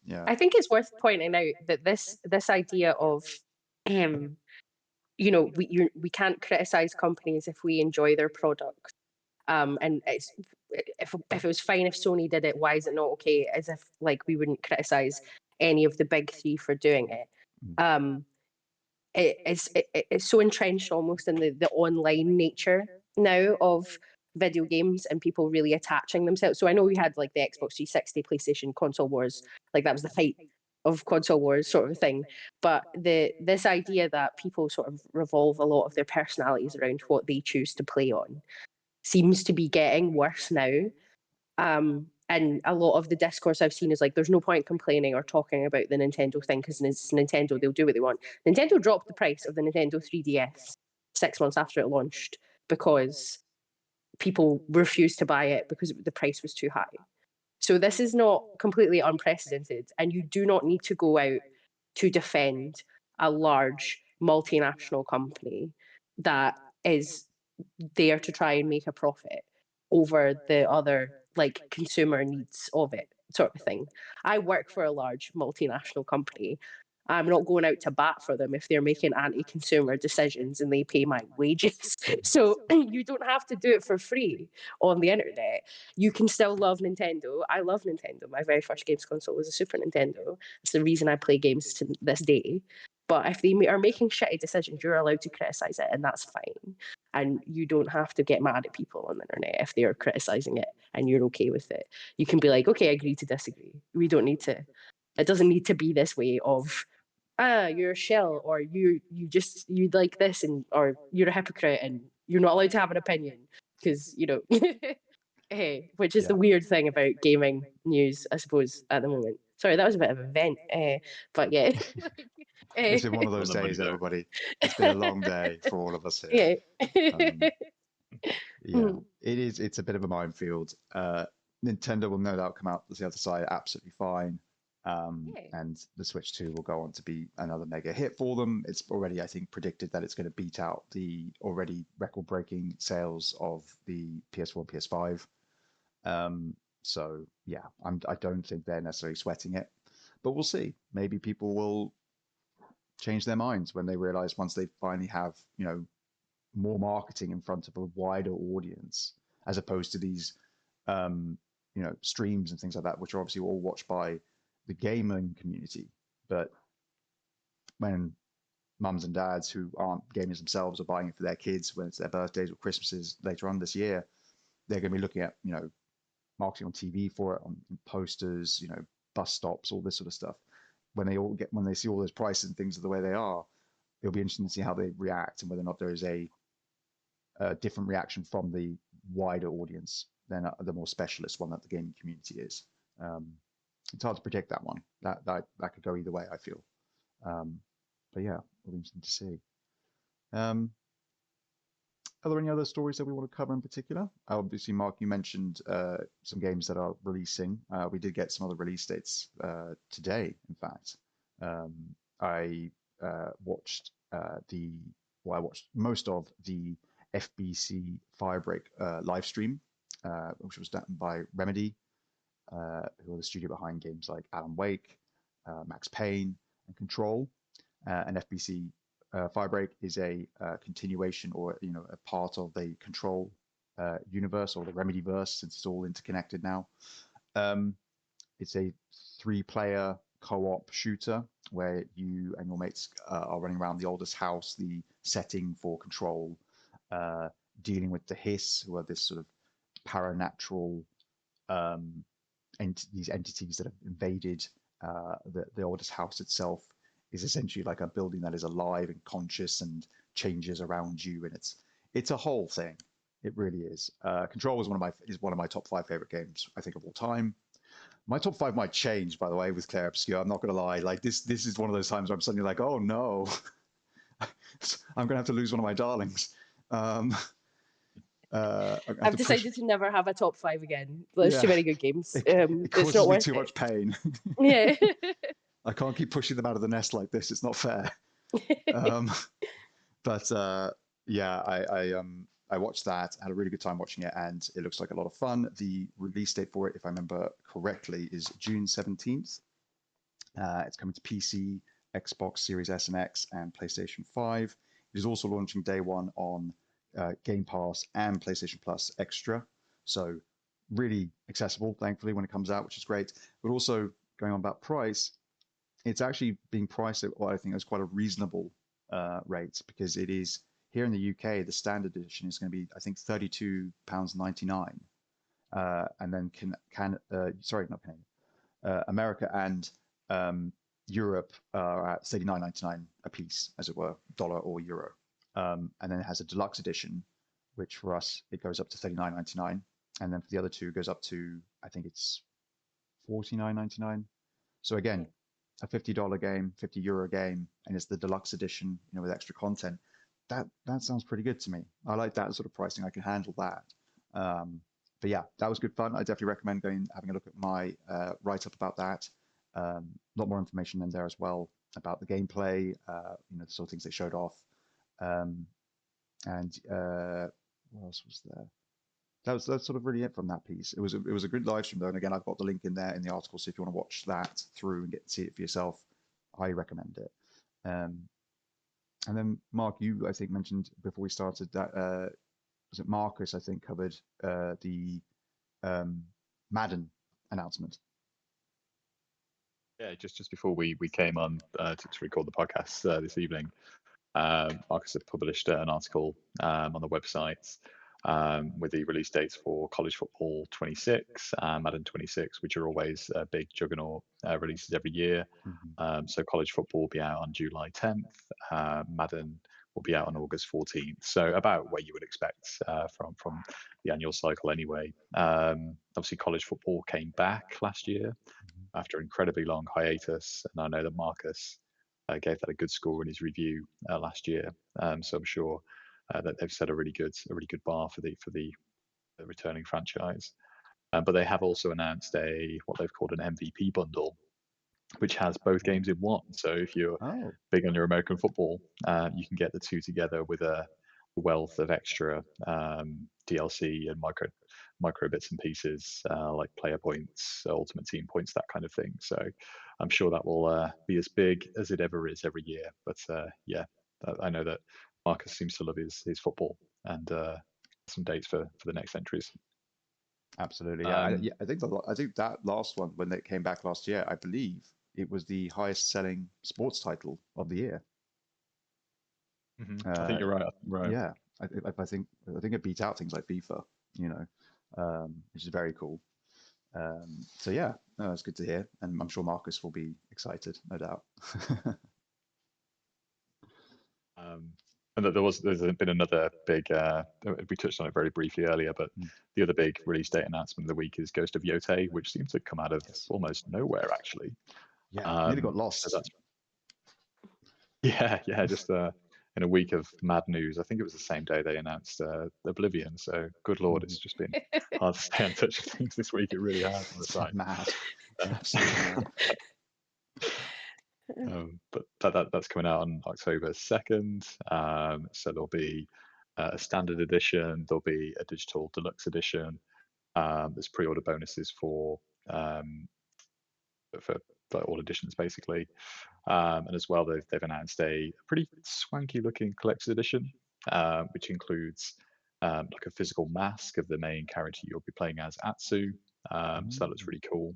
Speaker 1: Yeah.
Speaker 3: I think it's worth pointing out that this idea of we can't criticize companies if we enjoy their product. And if it was fine if Sony did it, why is it not okay? As if like we wouldn't criticize any of the big three for doing it. It's so entrenched almost in the online nature now of video games and people really attaching themselves. So I know we had like the Xbox 360, PlayStation console wars, like that was the height of console wars sort of thing. But this idea that people sort of revolve a lot of their personalities around what they choose to play on seems to be getting worse now. And a lot of the discourse I've seen is like, there's no point complaining or talking about the Nintendo thing because it's Nintendo, they'll do what they want. Nintendo dropped the price of the Nintendo 3DS 6 months after it launched because people refused to buy it because the price was too high. So this is not completely unprecedented, and you do not need to go out to defend a large multinational company that is there to try and make a profit over the other like consumer needs of it, sort of thing. I work for a large multinational company. I'm not going out to bat for them if they're making anti-consumer decisions and they pay my wages. So you don't have to do it for free on the internet. You can still love Nintendo. I love Nintendo. My very first games console was a Super Nintendo. It's the reason I play games to this day. But if they are making shitty decisions, you're allowed to criticize it, and that's fine. And you don't have to get mad at people on the internet if they are criticizing it and you're okay with it. You can be like, okay, agree to disagree. We don't need to. It doesn't need to be this way of you're a shell, or you like this, and or you're a hypocrite, and you're not allowed to have an opinion because which is the
Speaker 1: Yeah.
Speaker 3: weird thing about gaming news, I suppose, at the moment. Sorry, that was a bit of an event, but yeah,
Speaker 1: It's been one of
Speaker 2: On
Speaker 1: those
Speaker 2: the money
Speaker 1: days,
Speaker 2: there.
Speaker 1: everybody. It's been a long day for all of us here.
Speaker 3: yeah.
Speaker 1: Yeah, it is. It's a bit of a minefield. Nintendo will no doubt come out the other side absolutely fine.
Speaker 3: Yeah.
Speaker 1: And the Switch 2 will go on to be another mega hit for them. It's already, I think, predicted that it's going to beat out the already record-breaking sales of the PS4 and PS5. So yeah, I don't think they're necessarily sweating it, but we'll see. Maybe people will change their minds when they realize once they finally have, more marketing in front of a wider audience, as opposed to these, streams and things like that, which are obviously all watched by the gaming community. But when mums and dads who aren't gamers themselves are buying it for their kids when it's their birthdays or Christmases later on this year, they're going to be looking at, marketing on TV for it, on posters, bus stops, all this sort of stuff. When they see all those prices and things are the way they are, it'll be interesting to see how they react and whether or not there is a different reaction from the wider audience than the more specialist one that the gaming community is. It's hard to predict that one. That could go either way, I feel. But yeah, it'll be interesting to see. Are there any other stories that we want to cover in particular? Obviously, Mark, you mentioned some games that are releasing. We did get some other release dates today, in fact. I watched I watched most of the FBC Firebreak live stream, which was done by Remedy, who are the studio behind games like Alan Wake, Max Payne, and Control. And FBC Firebreak is a continuation, or a part of the Control universe, or the Remedy-verse, since it's all interconnected now. It's a 3-player co-op shooter where you and your mates are running around the oldest house, the setting for Control, dealing with the Hiss, who are this sort of paranatural these entities that have invaded the oldest house itself. Is essentially like a building that is alive and conscious and changes around you, and it's a whole thing. It really is. Control is one of my top 5 favorite games, I think, of all time. My top 5 might change, by the way, with Clair Obscur. I'm not going to lie. Like this is one of those times where I'm suddenly like, oh no, I'm going to have to lose one of my darlings.
Speaker 3: I've decided to never have a top 5 again. There's
Speaker 1: Yeah.
Speaker 3: too many good games.
Speaker 1: It
Speaker 3: It's
Speaker 1: causes
Speaker 3: not
Speaker 1: me
Speaker 3: worth
Speaker 1: too
Speaker 3: it.
Speaker 1: much pain.
Speaker 3: Yeah.
Speaker 1: I can't keep pushing them out of the nest like this. It's not fair. But yeah, I watched that, had a really good time watching it, and it looks like a lot of fun. The release date for it, if I remember correctly, is June 17th. It's coming to PC, Xbox Series S and X, and PlayStation 5. It is also launching day one on Game Pass and PlayStation Plus Extra. So really accessible, thankfully, when it comes out, which is great. But also, going on about price, it's actually being priced at what I think is quite a reasonable rate, because it is here in the UK, the standard edition is going to be, I think, £32.99. And then America and Europe are at $39.99 a piece, as it were, dollar or euro. And then it has a deluxe edition, which for us, it goes up to $39.99. And then for the other two, it goes up to, I think it's $49.99. So again, a $50 game, €50 game, and it's the deluxe edition, with extra content. That sounds pretty good to me. I like that sort of pricing. I can handle that. But yeah, that was good fun. I definitely recommend having a look at my write-up about that. A lot more information in there as well about the gameplay, the sort of things they showed off. And what else was there? That's sort of really it from that piece. It was a good live stream though, and again, I've got the link in there in the article, so if you want to watch that through and get to see it for yourself, I recommend it. And then Mark, you I think mentioned before we started that was it Marcus I think covered the Madden announcement.
Speaker 2: Yeah, just before we came on to record the podcast this evening, Marcus had published an article on the website with the release dates for College Football 26 and Madden 26, which are always big juggernaut releases every year. So College Football will be out on July 10th. Madden will be out on August 14th. So about where you would expect from the annual cycle anyway. Obviously, College Football came back last year after an incredibly long hiatus, and I know that Marcus gave that a good score in his review last year. So I'm sure that they've set a really good bar for the returning franchise. But they have also announced what they've called an MVP bundle, which has both games in one. So if you're big on your American football, you can get the two together with a wealth of extra DLC and micro bits and pieces like player points, ultimate team points, that kind of thing. So I'm sure that will be as big as it ever is every year. But yeah, I know that Marcus seems to love his football, and some dates for the next entries.
Speaker 1: Absolutely, yeah. I think that last one, when it came back last year, I believe it was the highest selling sports title of the year.
Speaker 2: I think you're right.
Speaker 1: Yeah, I think it beat out things like FIFA, which is very cool. So yeah, no, it's good to hear, and I'm sure Marcus will be excited, no doubt.
Speaker 2: And that there's been another big, we touched on it very briefly earlier, but the other big release date announcement of the week is Ghost of Yotei, which seems to come out of almost nowhere, actually.
Speaker 1: Yeah, nearly got lost.
Speaker 2: So just in a week of mad news. I think it was the same day they announced Oblivion, so good lord, it's just been hard to stay in touch with things this week. It really has on the site.
Speaker 1: Mad. Absolutely mad.
Speaker 2: But that's coming out on October 2nd. So there'll be a standard edition, there'll be a digital deluxe edition. There's pre-order bonuses for all editions basically, and as well they've announced a pretty swanky looking collector's edition, which includes like a physical mask of the main character you'll be playing as, Atsu. So that looks really cool.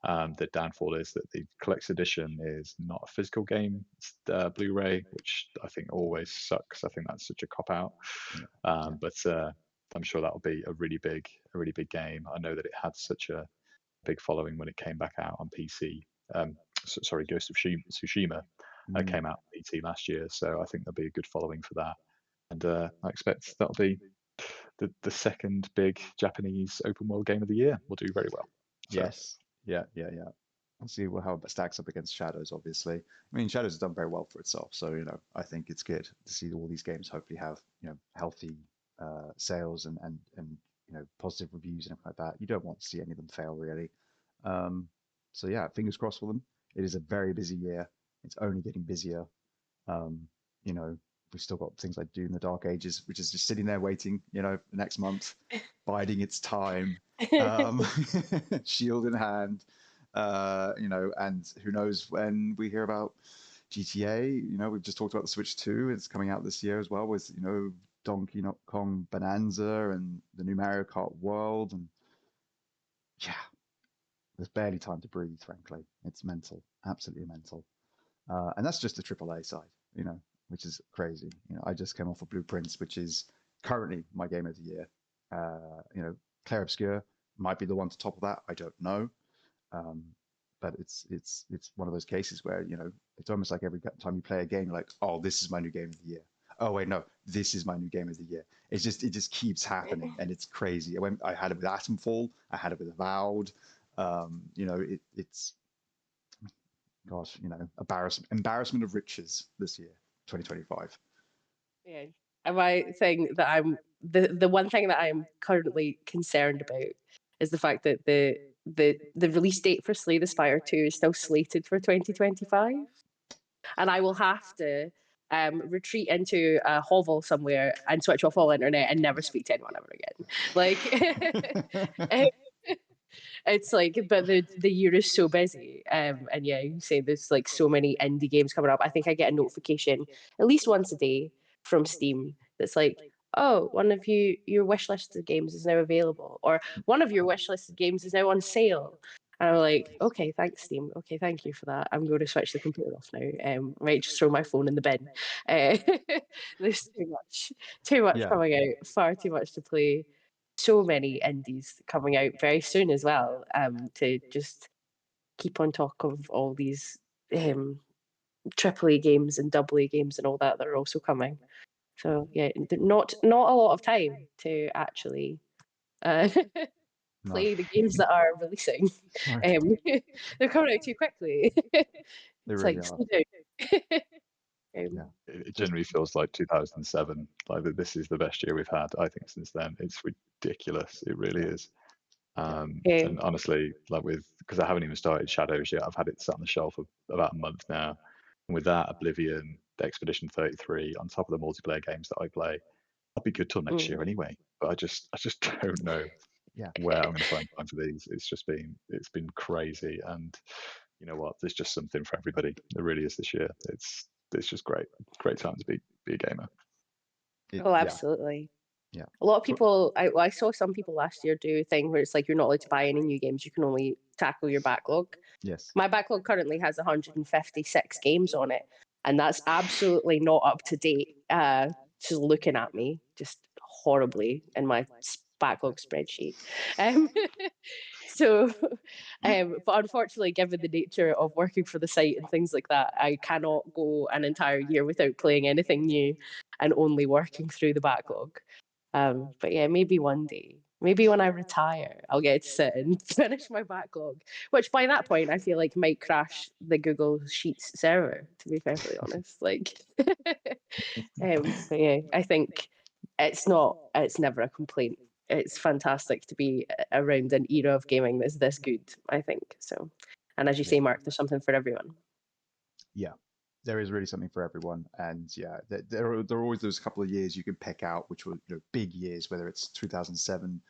Speaker 2: The downfall is that the collector's edition is not a physical game, it's Blu-ray, which I think always sucks. I think that's such a cop-out. But I'm sure that'll be a really big game. I know that it had such a big following when it came back out on PC. Sorry, Ghost of Tsushima came out on PC last year, so I think there'll be a good following for that. And I expect that'll be the second big Japanese open world game of the year. Will do very well. So.
Speaker 1: Yes. Yeah. We'll see how it stacks up against Shadows, obviously. I mean, Shadows has done very well for itself, so I think it's good to see all these games hopefully have healthy sales and positive reviews and everything like that. You don't want to see any of them fail, really. So yeah, fingers crossed for them. It is a very busy year. It's only getting busier. We've still got things like Doom: The Dark Ages, which is just sitting there waiting, next month, biding its time, shield in hand, and who knows when we hear about GTA. We've just talked about the Switch 2. It's coming out this year as well with, Donkey Kong Bonanza and the new Mario Kart World. And yeah, there's barely time to breathe, frankly. It's mental, absolutely mental. And that's just the AAA side, which is crazy. I just came off of Blueprints, which is currently my game of the year. Clair Obscur might be the one to top of that. I don't know. But it's one of those cases where, it's almost like every time you play a game, you're like, oh, this is my new game of the year. Oh, wait, no, this is my new game of the year. It just keeps happening, and it's crazy. I had it with Atomfall. I had it with Avowed. It's gosh, embarrassment of riches this year, 2025.
Speaker 3: Yeah, and my thing that I'm the one thing that I'm currently concerned about is the fact that the release date for Slay the Spire 2 is still slated for 2025, and I will have to retreat into a hovel somewhere and switch off all internet and never speak to anyone ever again. Like, it's like, but the year is so busy, and yeah, you say there's like so many indie games coming up. I think I get a notification at least once a day from Steam that's like, oh, one of your wishlisted games is now available, or one of your wishlisted games is now on sale. And I'm like, okay, thanks, Steam. Okay, thank you for that. I'm going to switch the computer off now. Right, just throw my phone in the bin. Uh, there's too much
Speaker 1: Yeah.
Speaker 3: coming out, far too much to play. So many indies coming out very soon as well. To just keep on top of all these AAA games and AA games and all that are also coming. So yeah, not a lot of time to actually uh,
Speaker 1: No.
Speaker 3: play the games that are releasing.
Speaker 1: No.
Speaker 3: They're coming out too quickly.
Speaker 1: They
Speaker 3: It's
Speaker 1: really
Speaker 3: like
Speaker 1: are.
Speaker 3: slow down.
Speaker 1: Yeah.
Speaker 2: It
Speaker 1: Just
Speaker 2: generally feels like 2007. Like this is the best year we've had, I think, since then. It's ridiculous. It really is.
Speaker 3: Yeah.
Speaker 2: And honestly, like because I haven't even started Shadows yet, I've had it sat on the shelf for about a month now. And with that, Oblivion, the Expedition 33, on top of the multiplayer games that I play, I'll be good till next year anyway. But I just don't know
Speaker 1: yeah.
Speaker 2: where I'm going to find time for these. It's been crazy, and you know what? There's just something for everybody. There really is this year. It's just great time to be a gamer.
Speaker 3: Oh,
Speaker 1: Yeah.
Speaker 3: absolutely.
Speaker 1: Yeah.
Speaker 3: A lot of people, I saw some people last year do a thing where it's like you're not allowed to buy any new games. You can only tackle your backlog.
Speaker 1: Yes.
Speaker 3: My backlog currently has 156 games on it, and that's absolutely not up to date. She's looking at me just horribly in my backlog spreadsheet. Um, so, but unfortunately, given the nature of working for the site and things like that, I cannot go an entire year without playing anything new and only working through the backlog. But yeah, maybe one day, maybe when I retire, I'll get to sit and finish my backlog, which by that point I feel like might crash the Google Sheets server, to be perfectly honest. Like, but yeah, I think it's never a complaint. It's fantastic to be around an era of gaming that's this good, I think. So, and as you
Speaker 1: Yeah.
Speaker 3: say, Mark, there's something for everyone.
Speaker 1: Yeah. There is really something for everyone, and yeah, there are always those couple of years you can pick out, which were big years, whether it's 2007,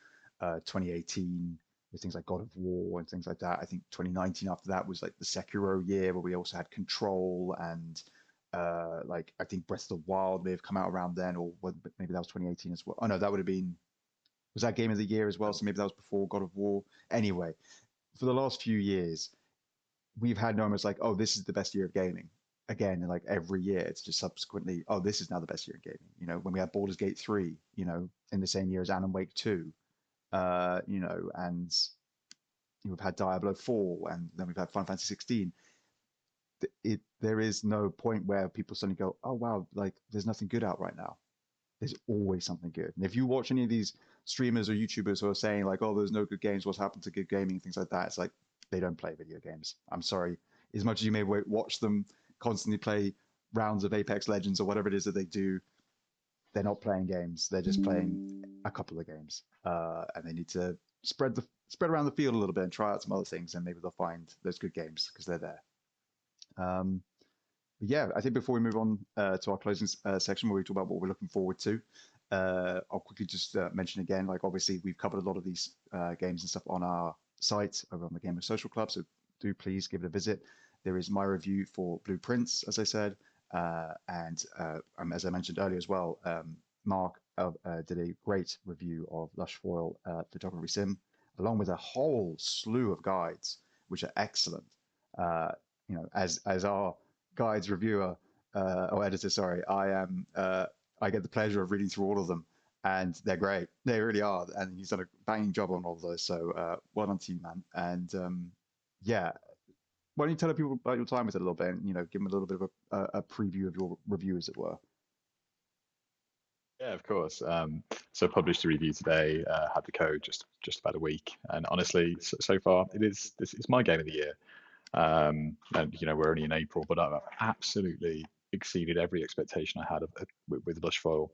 Speaker 1: 2018, with things like God of War and things like that. I think 2019 after that was like the Sekiro year, where we also had Control and like I think Breath of the Wild may have come out around then, or maybe that was 2018 as well. Oh no, that would have been, was that Game of the Year as well? So maybe that was before God of War. Anyway, for the last few years, we've had moments like, oh, this is the best year of gaming. Again, like every year, it's just subsequently, oh, this is now the best year in gaming. When we had Baldur's Gate 3, in the same year as Alan Wake 2, and we've had Diablo 4, and then we've had Final Fantasy 16. There is no point where people suddenly go, oh, wow, like there's nothing good out right now. There's always something good. And if you watch any of these streamers or YouTubers who are saying like, oh, there's no good games, what's happened to good gaming, things like that, it's like, they don't play video games. I'm sorry. As much as you may watch them constantly play rounds of Apex Legends or whatever it is that they do, they're not playing games. They're just playing a couple of games, and they need to spread around the field a little bit and try out some other things, and maybe they'll find those good games because they're there. But yeah, I think before we move on to our closing section where we talk about what we're looking forward to, I'll quickly just mention again, like obviously we've covered a lot of these games and stuff on our site over on the Gamer Social Club, so do please give it a visit. There is my review for Blueprints, as I said, and as I mentioned earlier as well, Mark did a great review of Lushfoil Photography Sim, along with a whole slew of guides, which are excellent. As our guides reviewer or editor, sorry, I get the pleasure of reading through all of them, and they're great. They really are, and he's done a banging job on all of those. So well done to you, man. And yeah, why don't you tell people about your time with it a little bit, and give them a little bit of a preview of your review, as it were.
Speaker 2: Yeah, of course. So published a review today, had the code just about a week, and honestly, so far this is my game of the year. And we're only in April, but I've absolutely exceeded every expectation I had with Lushfoil.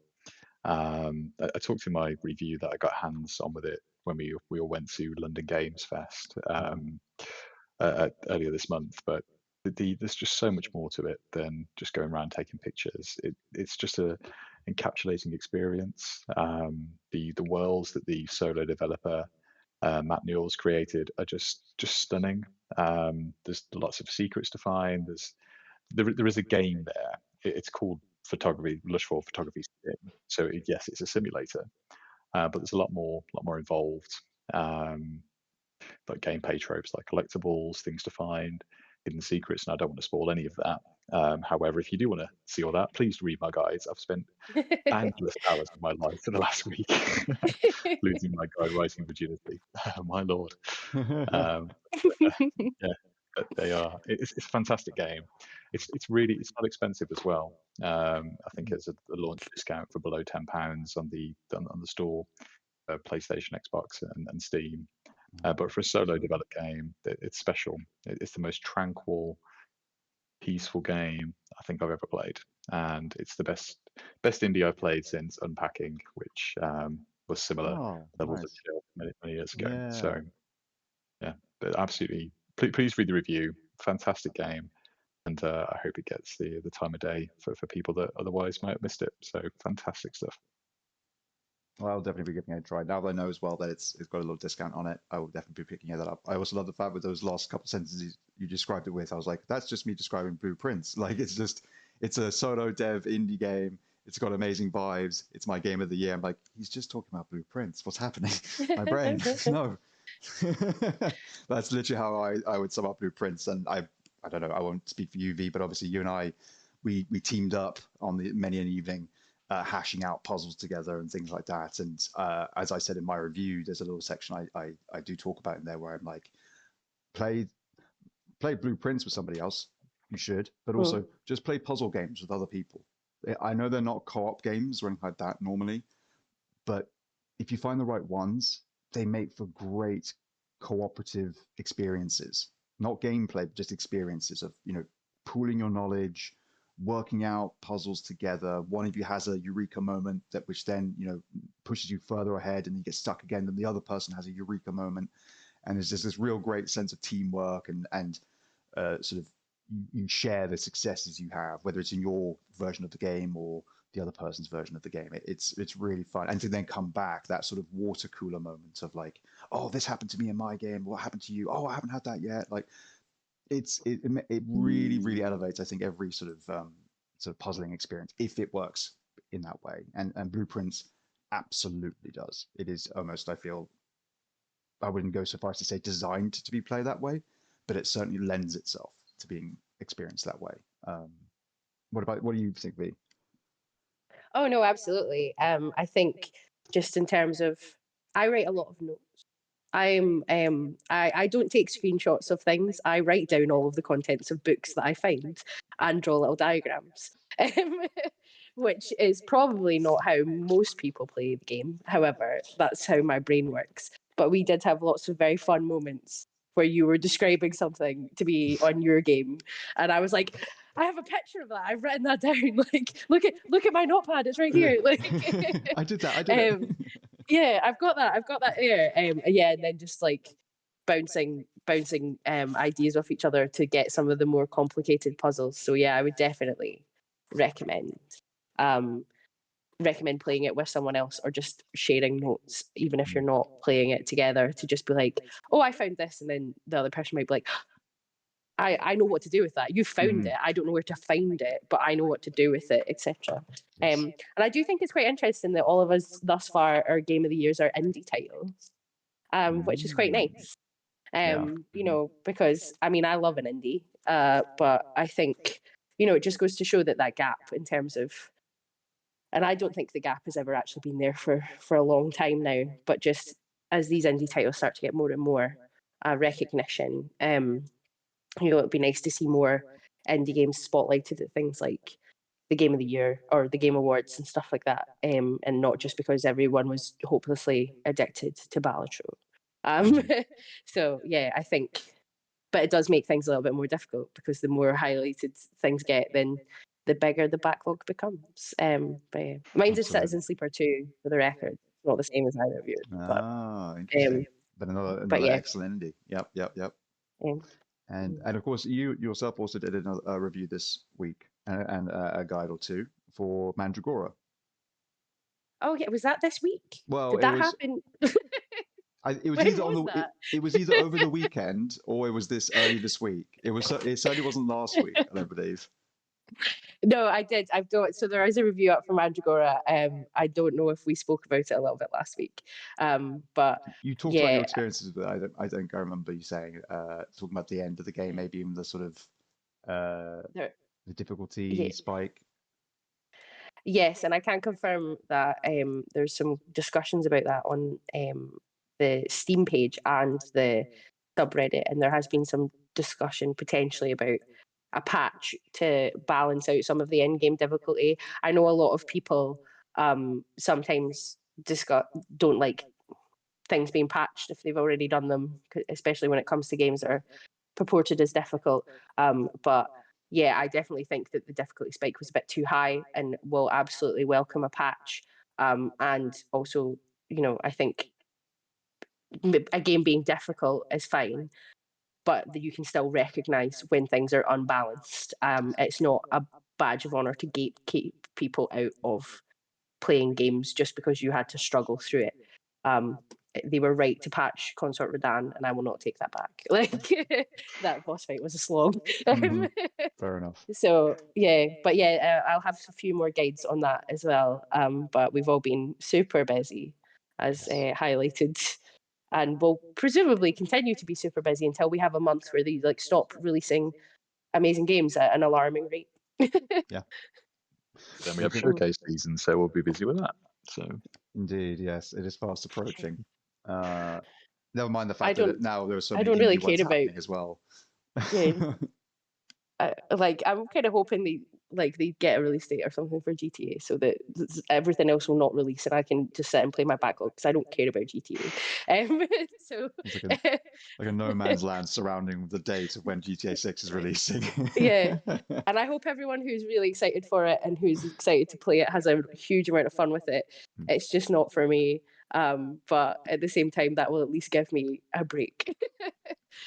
Speaker 2: I talked in my review that I got hands on with it when we all went to London Games Fest earlier this month, but there's just so much more to it than just going around taking pictures. It's just a encapsulating experience. The worlds that the solo developer Matt Newell's created are just stunning. There's lots of secrets to find. There is a game there. It's called Lushfoil Photography Sim. So yes, it's a simulator, but there's a lot more involved. like gameplay tropes like collectibles, things to find, hidden secrets, and I don't want to spoil any of that. However, if you do want to see all that, please read my guides. I've spent endless hours of my life for the last week losing my guide writing virginity. My lord. Um, yeah, they are. It's a fantastic game. It's not expensive as well. I think it's a launch discount for below £10 on the store, PlayStation, Xbox, and Steam. But for a solo developed game, it's special. It's the most tranquil, peaceful game I think I've ever played, and it's the best indie I've played since Unpacking, which was similar
Speaker 1: Oh,
Speaker 2: levels of
Speaker 1: nice.
Speaker 2: chill many years ago.
Speaker 1: Yeah.
Speaker 2: So yeah, but absolutely. Please read the review. Fantastic game, and I hope it gets the time of day for people that otherwise might have missed it. So fantastic stuff.
Speaker 1: Well, I'll definitely be giving it a try. Now that I know as well that it's got a little discount on it, I will definitely be picking that up. I also love the fact with those last couple sentences you described it with. I was like, that's just me describing Blueprints. Like it's a solo dev indie game. It's got amazing vibes. It's my game of the year. I'm like, he's just talking about Blueprints. What's happening? My brain, no. That's literally how I would sum up Blueprints. And I don't know. I won't speak for you, V, but obviously you and I, we teamed up on many an evening hashing out puzzles together and things like that. And as I said in my review, there's a little section I do talk about in there where I'm like, play Blueprints with somebody else. You should, but also just play puzzle games with other people. I know they're not co-op games or anything like that normally, but if you find the right ones, they make for great cooperative experiences. Not gameplay, but just experiences of, pooling your knowledge, working out puzzles together. One of you has a eureka moment that which then, pushes you further ahead and you get stuck again. Then the other person has a eureka moment. And there's just this real great sense of teamwork and sort of you share the successes you have, whether it's in your version of the game or the other person's version of the game. It's really fun. And to then come back, that sort of water cooler moment of like, oh, this happened to me in my game. What happened to you? Oh, I haven't had that yet. Like it really elevates, I think, every sort of puzzling experience if it works in that way. And Blueprints absolutely does. It is almost, I feel, I wouldn't go so far as to say designed to be played that way, but it certainly lends itself to being experienced that way. What do you think, V?
Speaker 3: Oh no, absolutely. I think just in terms of, I write a lot of notes. I don't take screenshots of things. I write down all of the contents of books that I find and draw little diagrams. Which is probably not how most people play the game. However, that's how my brain works. But we did have lots of very fun moments where you were describing something to me on your game, and I was like, I have a picture of that. I've written that down. Like, look at my notepad. It's right here. Like,
Speaker 1: I did it.
Speaker 3: yeah, I've got that. I've got that here. Yeah, and then just like bouncing ideas off each other to get some of the more complicated puzzles. So yeah, I would definitely recommend um recommend playing it with someone else or just sharing notes, even if you're not playing it together, to just be like, oh, I found this, and then the other person might be like, I know what to do with that. You found it. I don't know where to find it, but I know what to do with it, etc. And I do think it's quite interesting that all of us thus far, our game of the years are indie titles, which is quite nice.
Speaker 1: Yeah.
Speaker 3: Because I mean, I love an indie, but I think, it just goes to show that gap in terms of, and I don't think the gap has ever actually been there for a long time now, but just as these indie titles start to get more and more recognition, it'd be nice to see more indie games spotlighted at things like the Game of the Year or the Game Awards and stuff like that, and not just because everyone was hopelessly addicted to Balatro. So yeah, I think, but it does make things a little bit more difficult because the more highlighted things get, then the bigger the backlog becomes. But yeah, mine's a
Speaker 1: Absolutely.
Speaker 3: Citizen Sleeper 2 for the record. It's not the same as either of yours,
Speaker 1: Ah, interesting. But
Speaker 3: but
Speaker 1: another
Speaker 3: yeah.
Speaker 1: excellent indie. Yep.
Speaker 3: Um,
Speaker 1: And of course, you yourself also did a review this week and a guide or two for Mandragora.
Speaker 3: oh yeah, was that this week?
Speaker 1: Well,
Speaker 3: Did that happen?
Speaker 1: it was
Speaker 3: When
Speaker 1: either on
Speaker 3: was
Speaker 1: the
Speaker 3: that?
Speaker 1: it was either over the weekend or it was early this week. It certainly wasn't last week, I don't believe.
Speaker 3: No, I did. I've got so there is a review up for Mandragora. I don't know if we spoke about it a little bit last week. But
Speaker 1: You talked about
Speaker 3: yeah,
Speaker 1: your experiences, but I don't remember you saying talking about the end of the game, maybe even the sort of
Speaker 3: there,
Speaker 1: the difficulty
Speaker 3: yeah,
Speaker 1: spike.
Speaker 3: yes, and I can confirm that there's some discussions about that on the Steam page and the subreddit, and there has been some discussion potentially about a patch to balance out some of the in-game difficulty. I know a lot of people sometimes don't like things being patched if they've already done them, especially when it comes to games that are purported as difficult. But yeah, I definitely think that the difficulty spike was a bit too high and will absolutely welcome a patch. And also, I think a game being difficult is fine, but you can still recognize when things are unbalanced. It's not a badge of honor to gatekeep people out of playing games just because you had to struggle through it. They were right to patch Consort Radahn, and I will not take that back. Like that boss fight was a slog.
Speaker 1: Mhm. Fair enough.
Speaker 3: So yeah, but yeah, I'll have a few more guides on that as well. But we've all been super busy, as
Speaker 1: Yes.
Speaker 3: highlighted, and we'll presumably continue to be super busy until we have a month where they like stop releasing amazing games at an alarming rate.
Speaker 1: Yeah.
Speaker 2: Then we have
Speaker 1: Looking,
Speaker 2: showcase season, so we'll be busy with that. So
Speaker 1: indeed, yes, it is fast approaching. Never mind the
Speaker 3: I
Speaker 1: fact that
Speaker 3: don't,
Speaker 1: now there are so
Speaker 3: I
Speaker 1: many
Speaker 3: don't really
Speaker 1: indie
Speaker 3: care
Speaker 1: ones
Speaker 3: about.
Speaker 1: happening as well.
Speaker 3: Yeah, like I'm kind of hoping they get a release date or something for GTA so that everything else will not release and I can just sit and play my backlog because I don't care about GTA. So
Speaker 1: It's like a no man's land surrounding the date of when GTA 6 is releasing.
Speaker 3: yeah, and I hope everyone who's really excited for it and who's excited to play it has a huge amount of fun with it. It's just not for me. But at the same time, that will at least give me a break,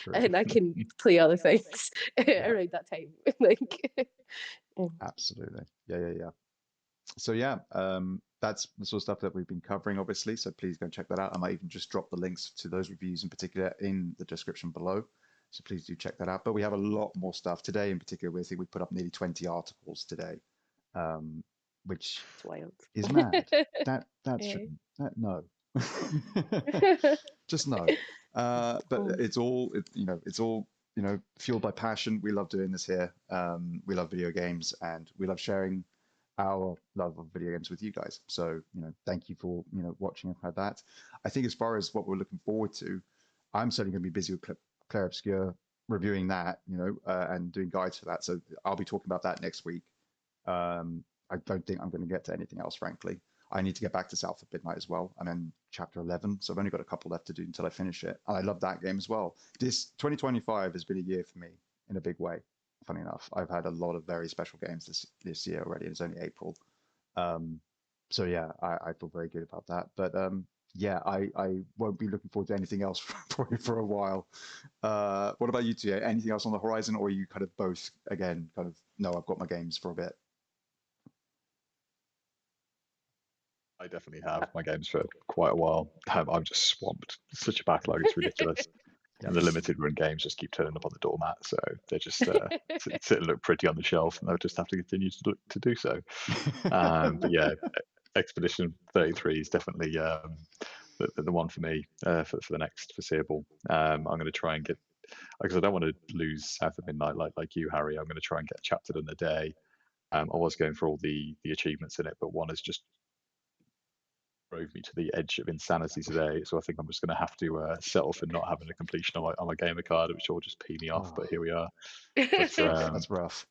Speaker 1: True.
Speaker 3: and I can play other things
Speaker 1: Yeah.
Speaker 3: around that time. Like,
Speaker 1: Absolutely. Yeah. So yeah, that's the sort of stuff that we've been covering, obviously. So please go and check that out. I might even just drop the links to those reviews in particular in the description below. So please do check that out. But we have a lot more stuff today. In particular, we think we put up nearly 20 articles today, which
Speaker 3: it's wild.
Speaker 1: is mad. That
Speaker 3: Yeah.
Speaker 1: shouldn't. No. Just no. But it's all it's all fueled by passion. We love doing this here. We love video games, and we love sharing our love of video games with you guys. So thank you for watching and had that. I think as far as what we're looking forward to, I'm certainly going to be busy with Clair Obscur, reviewing that, and doing guides for that. So I'll be talking about that next week. I don't think I'm going to get to anything else, frankly. I need to get back to South of Midnight as well. I'm in chapter 11, so I've only got a couple left to do until I finish it. And I love that game as well. This 2025 has been a year for me in a big way. Funny enough, I've had a lot of very special games this year already. It's only April. So yeah, I feel very good about that. But yeah, I won't be looking forward to anything else probably for a while. What about you two? Anything else on the horizon, or are you kind of both again kind of no, I've got my games for a bit?
Speaker 2: I definitely have my games for quite a while. I'm just swamped. Such a backlog, it's ridiculous.
Speaker 1: Yeah.
Speaker 2: And the limited run games just keep turning up on the doormat, so they just sit and look pretty on the shelf, and they'll just have to continue to do so. But yeah, Expedition 33 is definitely the one for me for the next foreseeable. I'm going to try and get, because I don't want to lose South of Midnight like you, Harry. I'm going to try and get a chapter done a day. I was going for all the achievements in it, but one is just drove me to the edge of insanity today. So I think I'm just going to have to settle for not having a completion on my gamer card, which will just pee me off. But here we are. But,
Speaker 1: That's rough.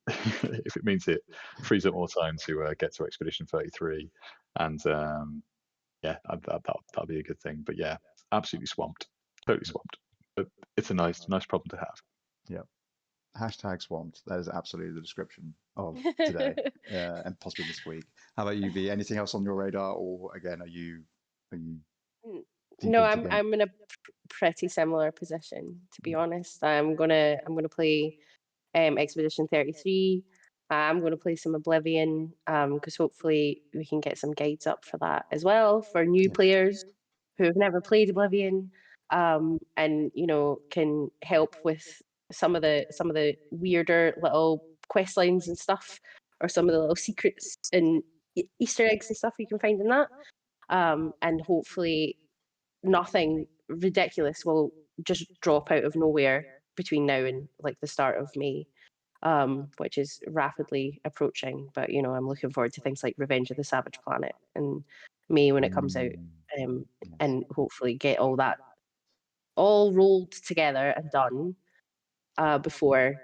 Speaker 2: if it means it frees up more time to get to Expedition 33, and yeah, that'll be a good thing. But yeah, absolutely swamped, totally swamped. But it's a nice problem to have.
Speaker 1: Yeah. Hashtag swamped. That is absolutely the description of today and possibly this week. How about you, V? Anything else on your radar, or again, are you
Speaker 3: No, I'm in a pretty similar position, to be honest. I'm gonna play Expedition 33. I'm gonna play some Oblivion because hopefully we can get some guides up for that as well for new players who have never played Oblivion, and can help with some of the weirder little quest lines and stuff, or some of the little secrets and Easter eggs and stuff you can find in that. And hopefully nothing ridiculous will just drop out of nowhere between now and like the start of May, which is rapidly approaching. But I'm looking forward to things like Revenge of the Savage Planet in May when it comes out,
Speaker 1: Yes.
Speaker 3: and hopefully get all that all rolled together and done before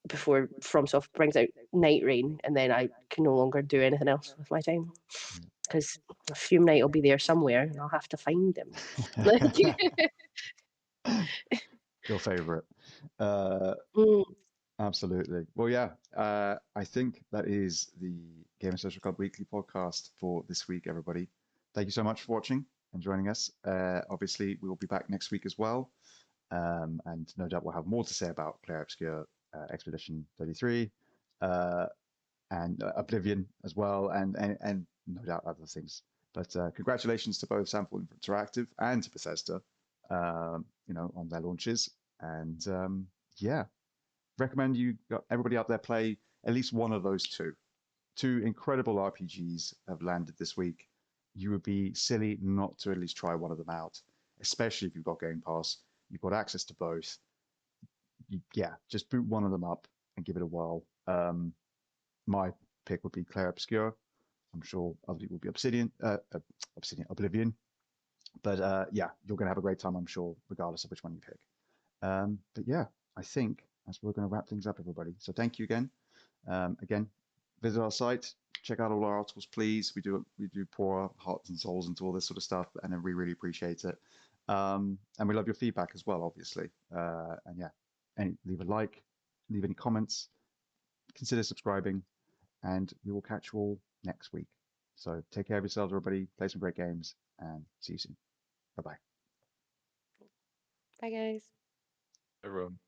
Speaker 3: FromSoft brings out Night Rain, and then I can no longer do anything else with my time because Fume Knight will be there somewhere, and I'll have to find him.
Speaker 1: Your favorite.
Speaker 3: Mm.
Speaker 1: Absolutely. Well, yeah, I think that is the Gamer Social Club Weekly podcast for this week, everybody. Thank you so much for watching and joining us. Obviously, we will be back next week as well. And no doubt we'll have more to say about Clair Obscur Expedition 33 and Oblivion as well, and no doubt other things. But congratulations to both Sample Interactive and to Bethesda, on their launches. And yeah, recommend everybody out there play at least one of those two. Two incredible RPGs have landed this week. You would be silly not to at least try one of them out, especially if you've got Game Pass. You've got access to both. Just boot one of them up and give it a whirl. My pick would be Clair Obscur. I'm sure other people will be Oblivion. But you're going to have a great time, I'm sure, regardless of which one you pick. But yeah, I think we're going to wrap things up, everybody. So thank you again. Again, visit our site, check out all our articles, please. We do pour our hearts and souls into all this sort of stuff, and we really appreciate it. And we love your feedback as well, obviously. And yeah, leave a like, leave any comments, consider subscribing, and we will catch you all next week. So take care of yourselves, everybody. Play some great games, and see you soon. Bye-bye.
Speaker 3: Bye, guys.
Speaker 2: Everyone.